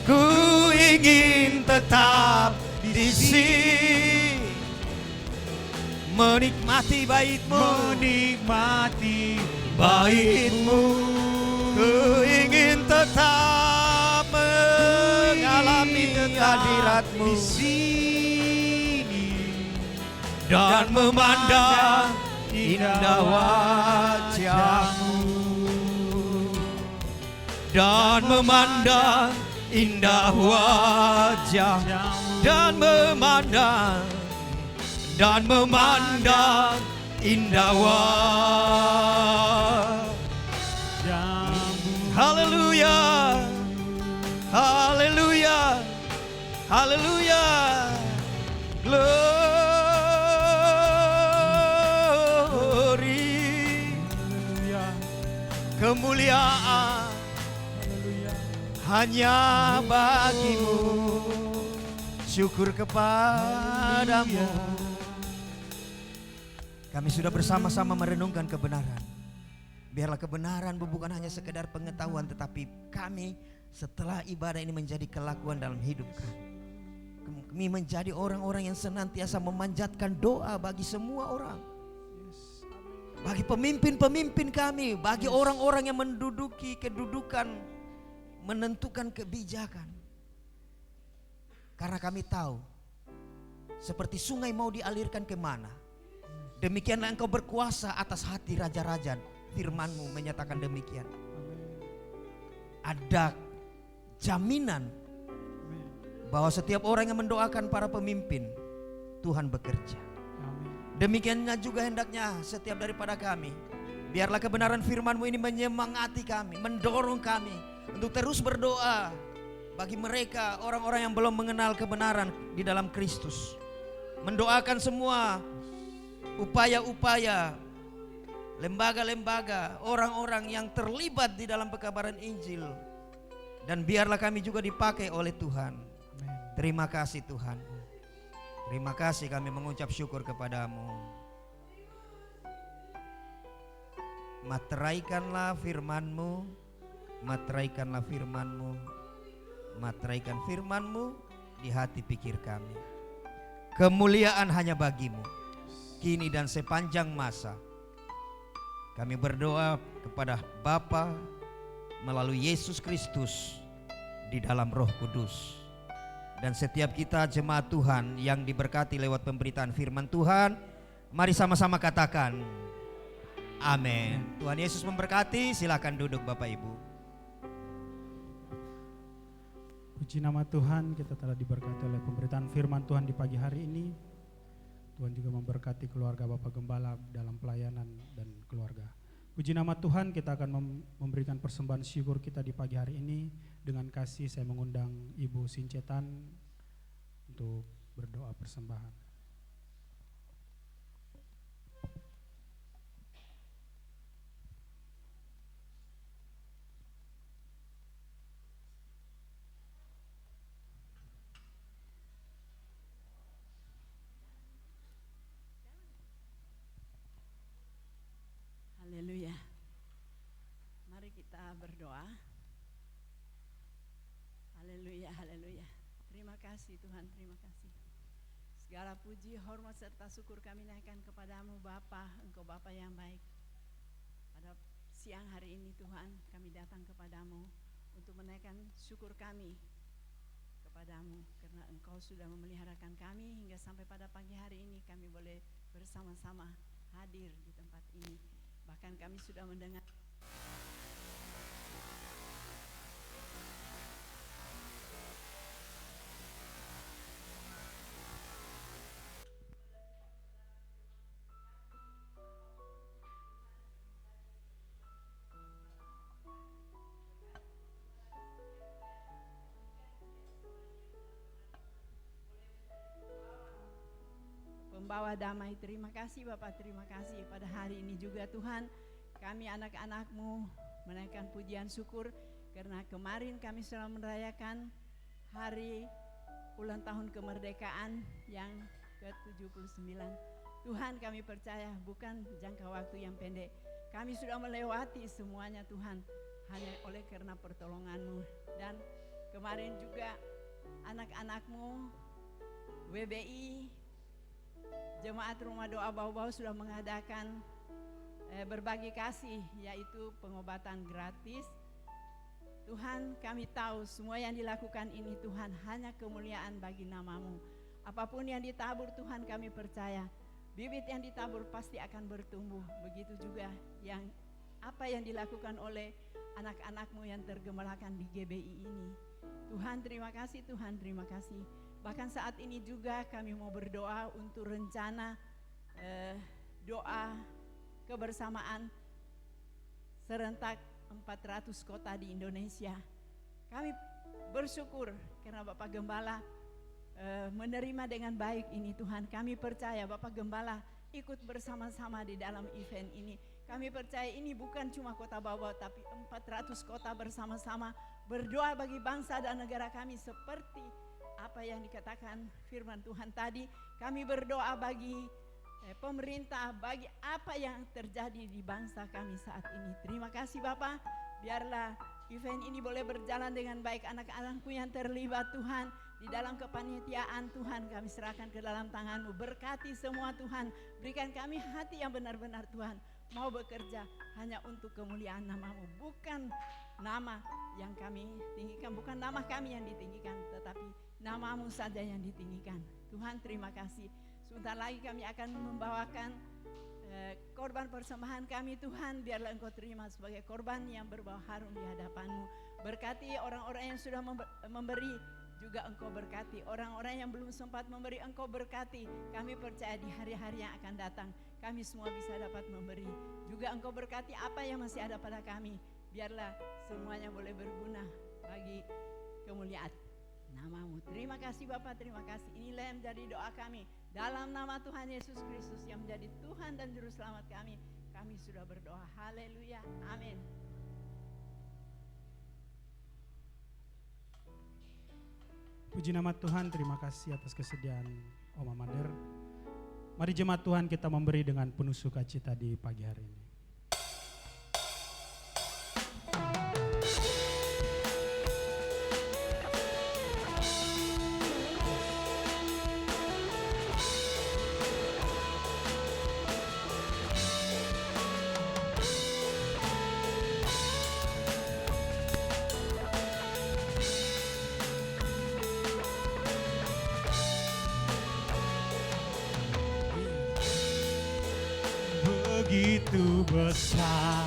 ku ingin tetap di sini, menikmati bait-Mu, Ku ingin tetap mengalami hadirat-Mu di sini dan memandang indah wajah-Mu, dan memandang indah wajah, dan memandang indah wajah. Haleluya, haleluya, haleluya. Glory, kemuliaan hanya bagi-Mu, syukur kepadamu. Kami sudah bersama-sama merenungkan kebenaran. Biarlah kebenaran bukan hanya sekedar pengetahuan, tetapi kami setelah ibadah ini menjadi kelakuan dalam hidup kami. Kami menjadi orang-orang yang senantiasa memanjatkan doa bagi semua orang, bagi pemimpin-pemimpin kami, bagi orang-orang yang menduduki kedudukan, menentukan kebijakan. Karena kami tahu seperti sungai mau dialirkan kemana, demikianlah Engkau berkuasa atas hati raja-raja. Firman-Mu menyatakan demikian. Ada jaminan bahwa setiap orang yang mendoakan para pemimpin, Tuhan bekerja. Demikiannya juga hendaknya setiap daripada kami. Biarlah kebenaran firman-Mu ini menyemangati kami, mendorong kami untuk terus berdoa bagi mereka orang-orang yang belum mengenal kebenaran di dalam Kristus. Mendoakan semua upaya-upaya lembaga-lembaga, orang-orang yang terlibat di dalam pekabaran Injil. Dan biarlah kami juga dipakai oleh Tuhan. Terima kasih Tuhan. Terima kasih kami mengucap syukur kepadamu. Materaikanlah firman-Mu, materaikanlah firman-Mu, materaikan firman-Mu di hati pikir kami. Kemuliaan hanya bagi-Mu, kini dan sepanjang masa. Kami berdoa kepada Bapa melalui Yesus Kristus di dalam Roh Kudus. Dan setiap kita jemaat Tuhan yang diberkati lewat pemberitaan firman Tuhan, mari sama-sama katakan amin. Tuhan Yesus memberkati. Silakan duduk Bapak Ibu. Puji nama Tuhan, kita telah diberkati oleh pemberitaan firman Tuhan di pagi hari ini. Tuhan juga memberkati keluarga Bapak Gembala dalam pelayanan dan keluarga. Puji nama Tuhan, kita akan memberikan persembahan syukur kita di pagi hari ini. Dengan kasih saya mengundang Ibu Sincetan untuk berdoa persembahan. Haleluya. Mari kita berdoa. Haleluya, haleluya. Terima kasih Tuhan, terima kasih. Segala puji, hormat serta syukur kami naikkan kepadamu Bapa. Engkau Bapa yang baik. Pada siang hari ini Tuhan, kami datang kepadamu untuk menaikkan syukur kami kepadamu, karena Engkau sudah memeliharakan kami hingga sampai pada pagi hari ini kami boleh bersama-sama hadir di tempat ini. Bahkan kami sudah mendengar pembawa damai. Terima kasih Bapak, terima kasih pada hari ini juga Tuhan, kami anak-anak-Mu menaikkan pujian syukur karena kemarin kami sudah merayakan hari ulang tahun kemerdekaan yang ke-79. Tuhan, kami percaya bukan jangka waktu yang pendek, kami sudah melewati semuanya Tuhan, hanya oleh karena pertolongan-Mu. Dan kemarin juga anak-anak-Mu WBI Jemaat Rumah Doa Bau-Bau sudah mengadakan berbagi kasih, yaitu pengobatan gratis. Tuhan, kami tahu semua yang dilakukan ini Tuhan hanya kemuliaan bagi nama-Mu. Apapun yang ditabur Tuhan, kami percaya bibit yang ditabur pasti akan bertumbuh. Begitu juga yang apa yang dilakukan oleh anak-anak-Mu yang tergembalakan di GBI ini. Tuhan terima kasih, Tuhan terima kasih. Bahkan saat ini juga kami mau berdoa untuk rencana doa kebersamaan serentak 400 kota di Indonesia. Kami bersyukur karena Bapak Gembala menerima dengan baik ini Tuhan. Kami percaya Bapak Gembala ikut bersama-sama di dalam event ini. Kami percaya ini bukan cuma kota Bau-Bau, tapi 400 kota bersama-sama berdoa bagi bangsa dan negara kami seperti apa yang dikatakan firman Tuhan tadi. Kami berdoa bagi pemerintah, bagi apa yang terjadi di bangsa kami saat ini. Terima kasih Bapak, biarlah event ini boleh berjalan dengan baik. Anak-anakku yang terlibat Tuhan di dalam kepanitiaan Tuhan, kami serahkan ke dalam tangan-Mu. Berkati semua Tuhan, berikan kami hati yang benar-benar Tuhan, mau bekerja hanya untuk kemuliaan nama-Mu. Bukan nama yang kami tinggikan, bukan nama kami yang ditinggikan, tetapi nama-Mu saja yang ditinggikan. Tuhan terima kasih. Sebentar lagi kami akan membawakan korban persembahan kami Tuhan. Biarlah Engkau terima sebagai korban yang berbau harum di hadapan-Mu. Berkati orang-orang yang sudah memberi, juga Engkau berkati. Orang-orang yang belum sempat memberi, Engkau berkati. Kami percaya di hari-hari yang akan datang kami semua bisa dapat memberi. Juga Engkau berkati apa yang masih ada pada kami. Biarlah semuanya boleh berguna bagi kemuliaan nama-Mu. Terima kasih Bapak, terima kasih. Inilah yang menjadi doa kami. Dalam nama Tuhan Yesus Kristus yang menjadi Tuhan dan Juru Selamat kami sudah berdoa. Haleluya, amin. Puji nama Tuhan, terima kasih atas kesediaan Oma Mander. Mari jemaat Tuhan kita memberi dengan penuh sukacita di pagi hari ini. Begitu besar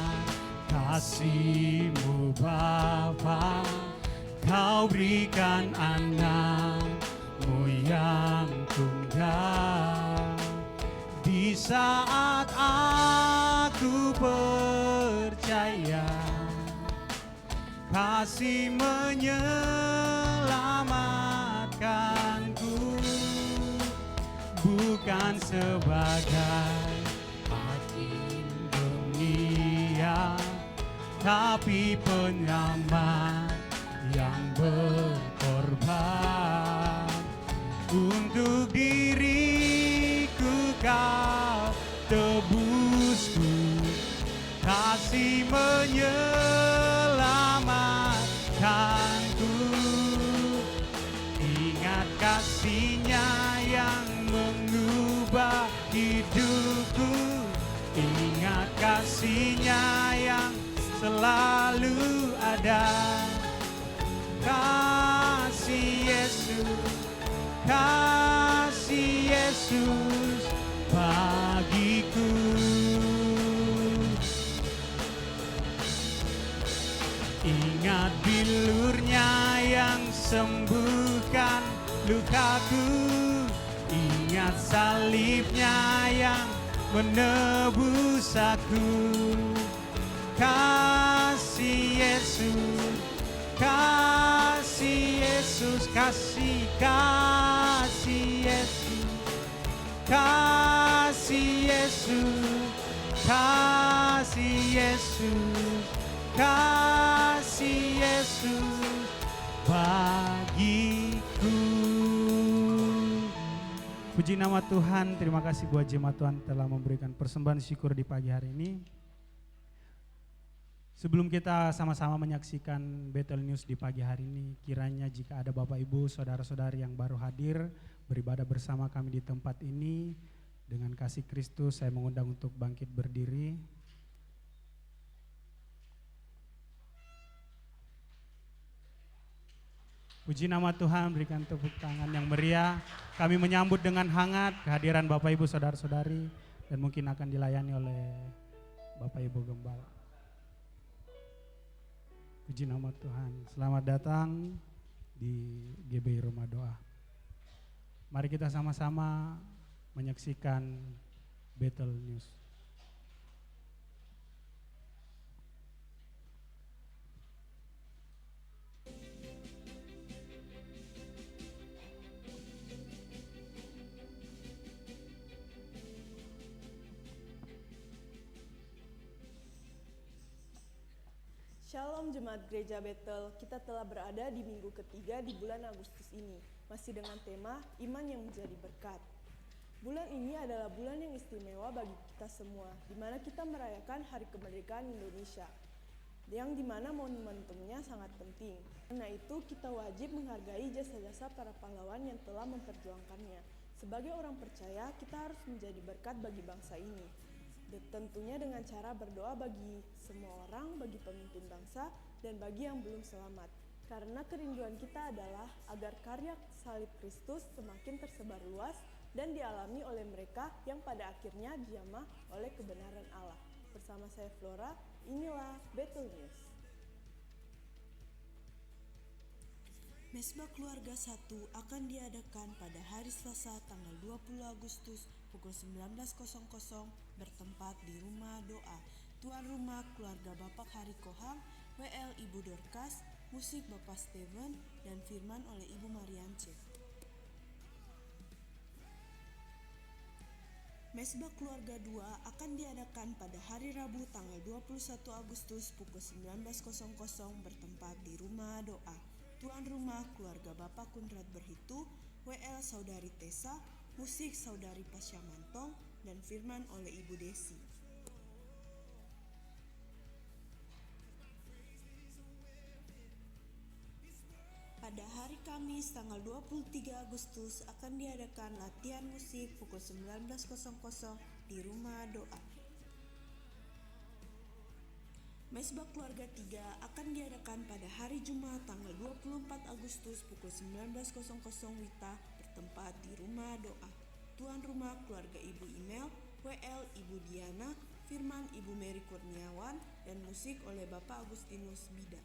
kasih-Mu Bapa, Kau berikan anak-Mu yang tunggal. Di saat aku percaya kasih menyelamatkanku, bukan sebagai dunia, tapi penyelamat yang berkorban. Untuk diriku Kau tebusku, kasih menyelamatkanku. Ingat kasih-Nya yang mengubah hidupku, ingat kasih-Nya yang selalu ada. Kasih Yesus bagiku. Ingat bilur-Nya yang sembuhkan lukaku, ingat salib-Nya yang menebus aku. Kasih Yesus, kasih Yesus, kasih Yesus, kasih Yesus, kasih Yesus, kasih Yesus bagiku. Puji nama Tuhan, terima kasih buat jemaat Tuhan telah memberikan persembahan syukur di pagi hari ini. Sebelum kita sama-sama menyaksikan Bethel News di pagi hari ini, kiranya jika ada Bapak Ibu, Saudara-saudari yang baru hadir beribadah bersama kami di tempat ini, dengan kasih Kristus saya mengundang untuk bangkit berdiri. Puji nama Tuhan, berikan tepuk tangan yang meriah. Kami menyambut dengan hangat kehadiran Bapak Ibu Saudara-saudari dan mungkin akan dilayani oleh Bapak Ibu Gembala. Puji nama Tuhan, selamat datang di GBI Rumah Doa. Mari kita sama-sama menyaksikan Bethel News. Shalom Jemaat Gereja Bethel, kita telah berada di minggu ketiga di bulan Agustus ini, masih dengan tema Iman yang menjadi berkat. Bulan ini adalah bulan yang istimewa bagi kita semua, di mana kita merayakan Hari Kemerdekaan Indonesia, yang dimana momentumnya sangat penting. Karena itu kita wajib menghargai jasa-jasa para pahlawan yang telah memperjuangkannya. Sebagai orang percaya, kita harus menjadi berkat bagi bangsa ini. Tentunya dengan cara berdoa bagi semua orang, bagi pemimpin bangsa, dan bagi yang belum selamat. Karena kerinduan kita adalah agar karya salib Kristus semakin tersebar luas dan dialami oleh mereka yang pada akhirnya dijamah oleh kebenaran Allah. Bersama saya Flora, inilah Bethel News. Mesbah Keluarga 1 akan diadakan pada hari Selasa tanggal 20 Agustus pukul 19.00 bertempat di Rumah Doa. Tuan rumah keluarga Bapak Hari Koham, WL Ibu Dorcas, musik Bapak Steven, dan firman oleh Ibu Mariance. Mesbah Keluarga 2 akan diadakan pada hari Rabu tanggal 21 Agustus pukul 19.00 bertempat di Rumah Doa. tuan rumah keluarga Bapak Kundrat Berhitu, WL Saudari Tessa, musik Saudari Pasya Mantong, dan firman oleh Ibu Desi. Pada hari Kamis tanggal 23 Agustus akan diadakan latihan musik pukul 19.00 di Rumah Doa. Mesbah Keluarga 3 akan diadakan pada hari Jumat tanggal 24 Agustus pukul 19.00 WITA bertempat di Rumah Doa. Tuan rumah keluarga Ibu Imel, WL Ibu Diana, firman Ibu Mary Kurniawan, dan musik oleh Bapak Agustinus Bida.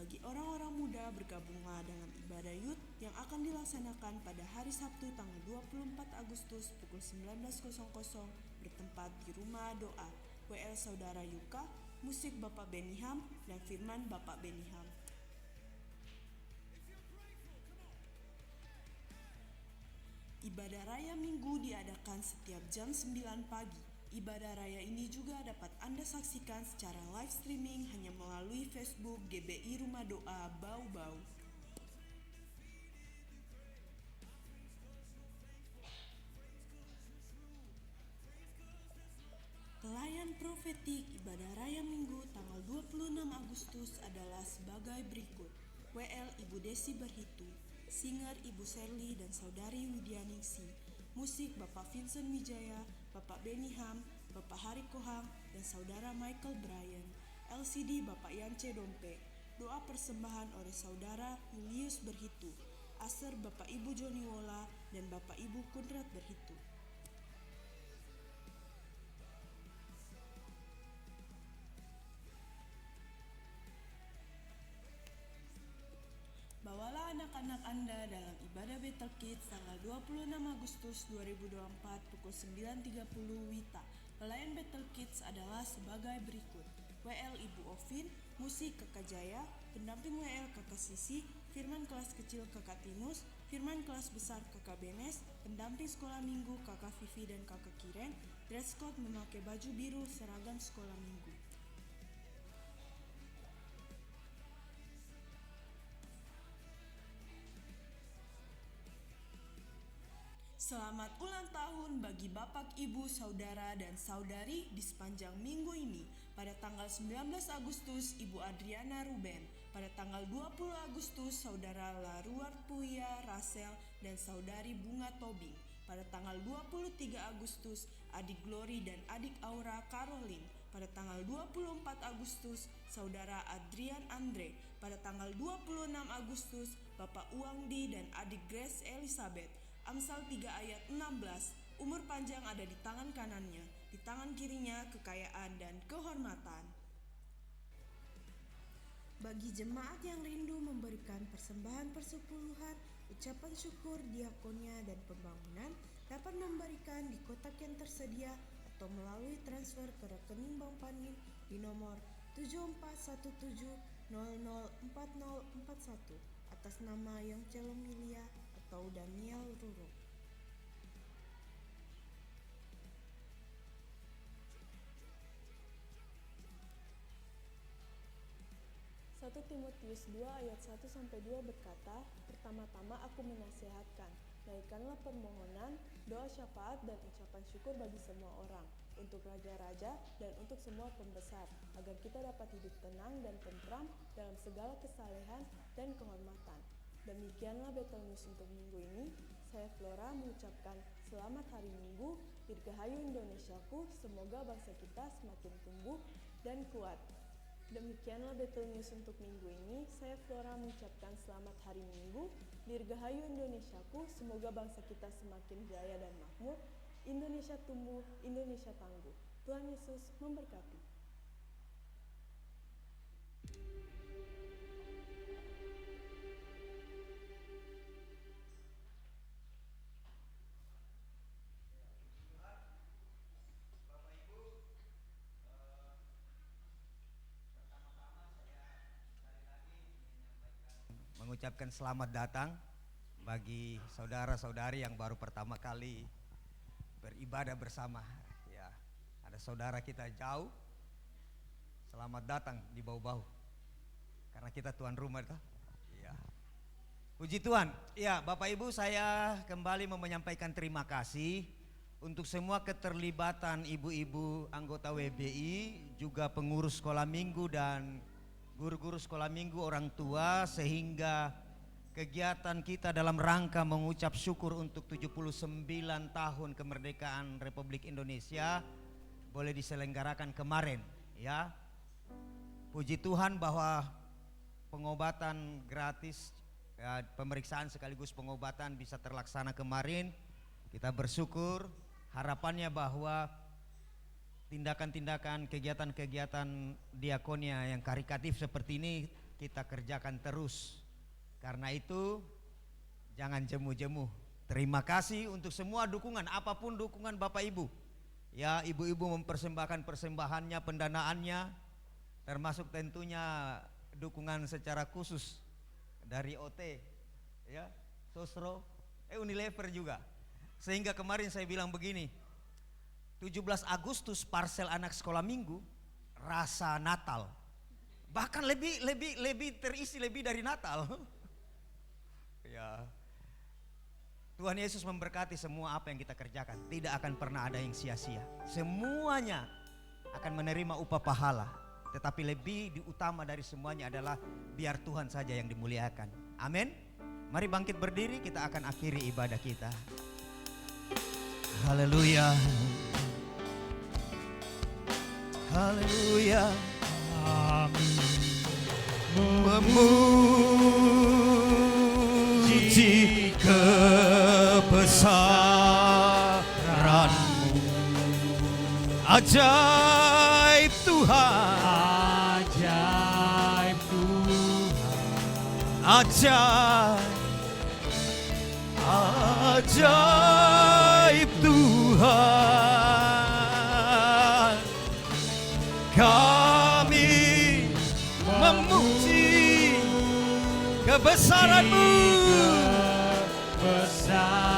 Bagi orang-orang muda, bergabunglah dalam ibadah youth yang akan dilaksanakan pada hari Sabtu tanggal 24 Agustus pukul 19.00 bertempat di Rumah Doa. WL Saudara Yuka, musik Bapak Beniham, dan firman Bapak Beniham. Ibadah Raya Minggu diadakan setiap jam 9 pagi. Ibadah raya ini juga dapat Anda saksikan secara live streaming hanya melalui Facebook GBI Rumah Doa Bau-Bau. Pelayan profetik Ibadah Raya Minggu tanggal 26 Agustus adalah sebagai berikut. WL Ibu Desi Berhitu, singer Ibu Serli dan Saudari Widianingsi, musik Bapak Vincent Wijaya, Bapak Beniham, Bapak Hari Kohang, dan Saudara Michael Bryan. LCD Bapak Yance Dompe. Doa persembahan oleh Saudara Julius Berhitu. Aser Bapak Ibu Joni Wola dan Bapak Ibu Kundrat Berhitu. Bawalah anak-anak Anda dalam ibadah Battle Kids tanggal 26 Agustus 2024 pukul 9.30 WITA. Pelayan Battle Kids adalah sebagai berikut. WL Ibu Ovin, musik Kakak Jaya, pendamping WL Kakak Sisi, firman kelas kecil Kakak Tinus, firman kelas besar Kakak Benes, pendamping sekolah minggu Kakak Vivi dan Kakak Kireng, dress code memakai baju biru seragam sekolah minggu. Selamat ulang tahun bagi Bapak, Ibu, Saudara, dan Saudari di sepanjang minggu ini. Pada tanggal 19 Agustus, Ibu Adriana Ruben. Pada tanggal 20 Agustus, Saudara Laruar Puya Rasel dan Saudari Bunga Tobing. Pada tanggal 23 Agustus, Adik Glory dan Adik Aura Caroline. Pada tanggal 24 Agustus, Saudara Adrian Andre. Pada tanggal 26 Agustus, Bapak Uangdi dan Adik Grace Elizabeth. Amsal 3 ayat 16, umur panjang ada di tangan kanannya, di tangan kirinya kekayaan dan kehormatan. Bagi jemaat yang rindu memberikan persembahan persepuluhan, ucapan syukur, diakonia, dan pembangunan, dapat memberikan di kotak yang tersedia atau melalui transfer ke rekening Bank Panin di nomor 7417004041 atas nama Yongche Lomilia atau Daniel Ruro. 1 Timotius 2 ayat 1-2 berkata, pertama-tama aku menasihatkan, naikkanlah permohonan, doa syafaat dan ucapan syukur bagi semua orang, untuk raja-raja dan untuk semua pembesar, agar kita dapat hidup tenang dan tentram dalam segala kesalehan dan kehormatan. Demikianlah Battle News untuk minggu ini. Saya Flora mengucapkan selamat hari Minggu, Dirgahayu Indonesiaku, semoga bangsa kita semakin tumbuh dan kuat. Demikianlah Battle News untuk minggu ini. Saya Flora mengucapkan selamat hari Minggu, Dirgahayu Indonesiaku, semoga bangsa kita semakin jaya dan makmur, Indonesia tumbuh, Indonesia tangguh. Tuhan Yesus memberkati. Mengucapkan selamat datang bagi saudara-saudari yang baru pertama kali beribadah bersama, ya, Ada saudara kita jauh, selamat datang di Bau-Bau. Karena kita tuan rumah itu. Iya. Puji Tuhan. Ya, Bapak Ibu, saya kembali mau menyampaikan terima kasih untuk semua keterlibatan ibu-ibu anggota WBI, juga pengurus sekolah minggu dan guru-guru sekolah minggu, orang tua, sehingga kegiatan kita dalam rangka mengucap syukur untuk 79 tahun kemerdekaan Republik Indonesia boleh diselenggarakan kemarin, ya. Puji Tuhan bahwa pengobatan gratis, ya, pemeriksaan sekaligus pengobatan bisa terlaksana kemarin. Kita bersyukur, harapannya bahwa tindakan-tindakan, kegiatan-kegiatan diakonia yang karitatif seperti ini kita kerjakan terus. Karena itu jangan jemu-jemu. Terima kasih untuk semua dukungan, apapun dukungan Bapak Ibu. Ya, ibu-ibu mempersembahkan persembahannya, pendanaannya, termasuk tentunya dukungan secara khusus dari OT, ya, Sosro, Unilever juga. Sehingga kemarin saya bilang begini, 17 Agustus parsel anak sekolah minggu rasa Natal. Bahkan lebih terisi lebih dari Natal. Ya. Tuhan Yesus memberkati semua apa yang kita kerjakan. Tidak akan pernah ada yang sia-sia. Semuanya akan menerima upah pahala. Tetapi lebih utama dari semuanya adalah biar Tuhan saja yang dimuliakan. Amin. Mari bangkit berdiri, kita akan akhiri ibadah kita. Haleluya. Haleluya. Amin. Memuji kebesaran-Mu, ajaib Tuhan, Ajaib Tuhan. ajaib Tuhan. Kami memuji kebesaran-Mu, Kebesaran-Mu.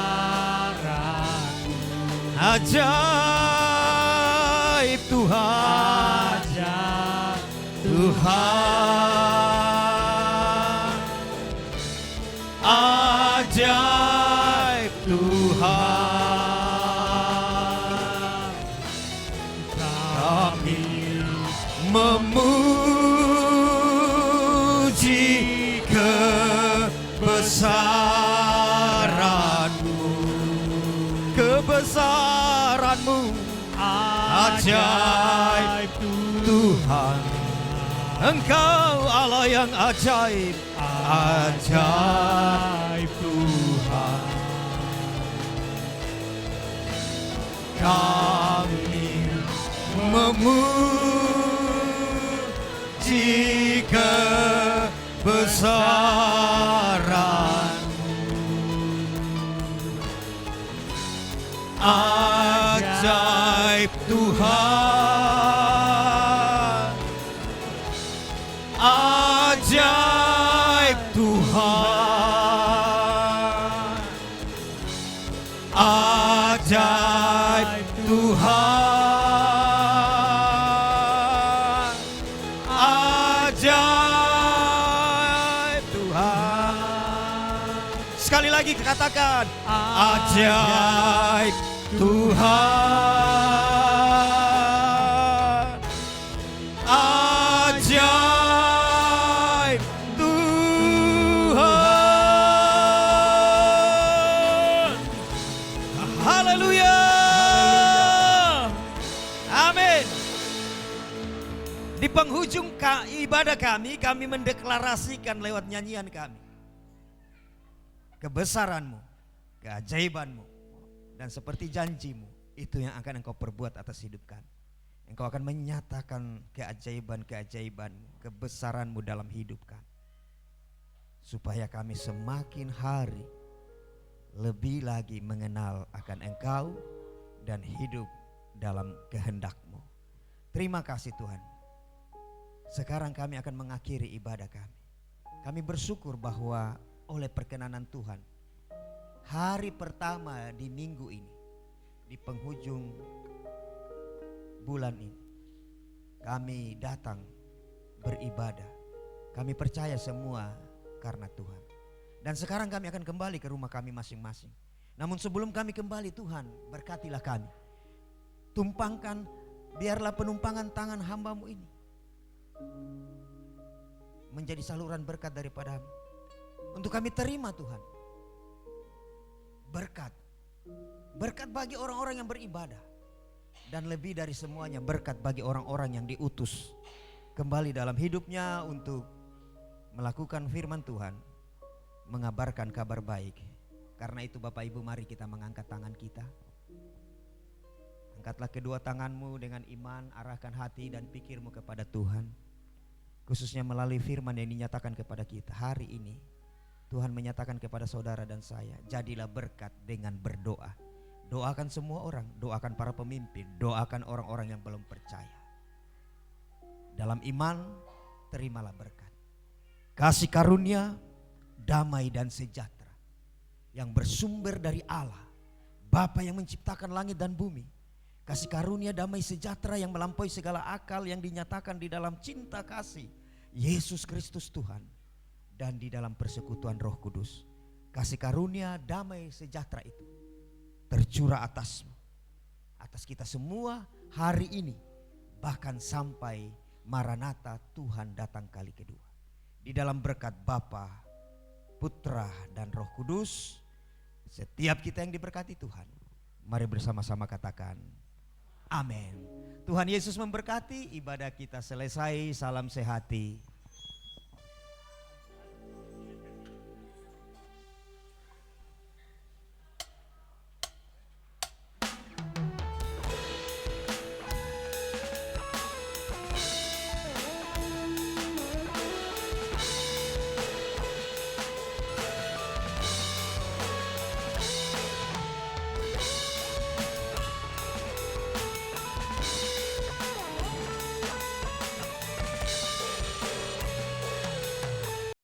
ajaib Tuhan, Ajaib Tuhan, ajaib Tuhan. Kami memuji kebesaran-Mu, kebesaran-Mu, ajaib Tuhan. Engkau Allah yang ajaib, ajaib Tuhan. Kami memuji kebesaran-Mu, ajaib Tuhan, ajaib Tuhan, ajaib Tuhan, ajaib Tuhan. Sekali lagi katakan, ajaib Tuhan, ajaib Tuhan. Haleluya. Amin. Di penghujung ibadah kami mendeklarasikan lewat nyanyian kami kebesaran-Mu, keajaiban-Mu, dan seperti janji-Mu, itu yang akan Engkau perbuat atas hidup kami. Engkau akan menyatakan keajaiban-keajaiban-Mu, kebesaran-Mu dalam hidup kami, supaya kami semakin hari lebih lagi mengenal akan Engkau dan hidup dalam kehendak-Mu. Terima kasih Tuhan. Sekarang kami akan mengakhiri ibadah kami. Kami bersyukur bahwa oleh perkenanan Tuhan, hari pertama di minggu ini, di penghujung bulan ini kami datang beribadah. Kami percaya semua karena Tuhan. Dan sekarang kami akan kembali ke rumah kami masing-masing. Namun sebelum kami kembali, Tuhan berkatilah kami. Tumpangkan, biarlah penumpangan tangan hamba-Mu ini menjadi saluran berkat daripada-Mu. Untuk kami terima Tuhan. Berkat. Berkat bagi orang-orang yang beribadah. Dan lebih dari semuanya berkat bagi orang-orang yang diutus kembali dalam hidupnya untuk melakukan firman Tuhan, mengabarkan kabar baik. Karena itu Bapak Ibu, mari kita mengangkat tangan kita. Angkatlah kedua tanganmu dengan iman, arahkan hati dan pikirmu kepada Tuhan. Khususnya melalui firman yang dinyatakan kepada kita hari ini. Tuhan menyatakan kepada saudara dan saya, jadilah berkat dengan berdoa. Doakan semua orang, doakan para pemimpin, doakan orang-orang yang belum percaya. Dalam iman, terimalah berkat. Kasih karunia, damai dan sejahtera yang bersumber dari Allah, Bapa yang menciptakan langit dan bumi. Kasih karunia, damai, sejahtera yang melampaui segala akal yang dinyatakan di dalam cinta kasih Yesus Kristus Tuhan dan di dalam persekutuan Roh Kudus. Kasih karunia, damai, sejahtera itu tercurah atasmu, atas kita semua hari ini, bahkan sampai Maranatha Tuhan datang kali kedua. Di dalam berkat Bapa, Putra dan Roh Kudus, setiap kita yang diberkati Tuhan, mari bersama-sama katakan amin. Tuhan Yesus memberkati, ibadah kita selesai, salam sehati.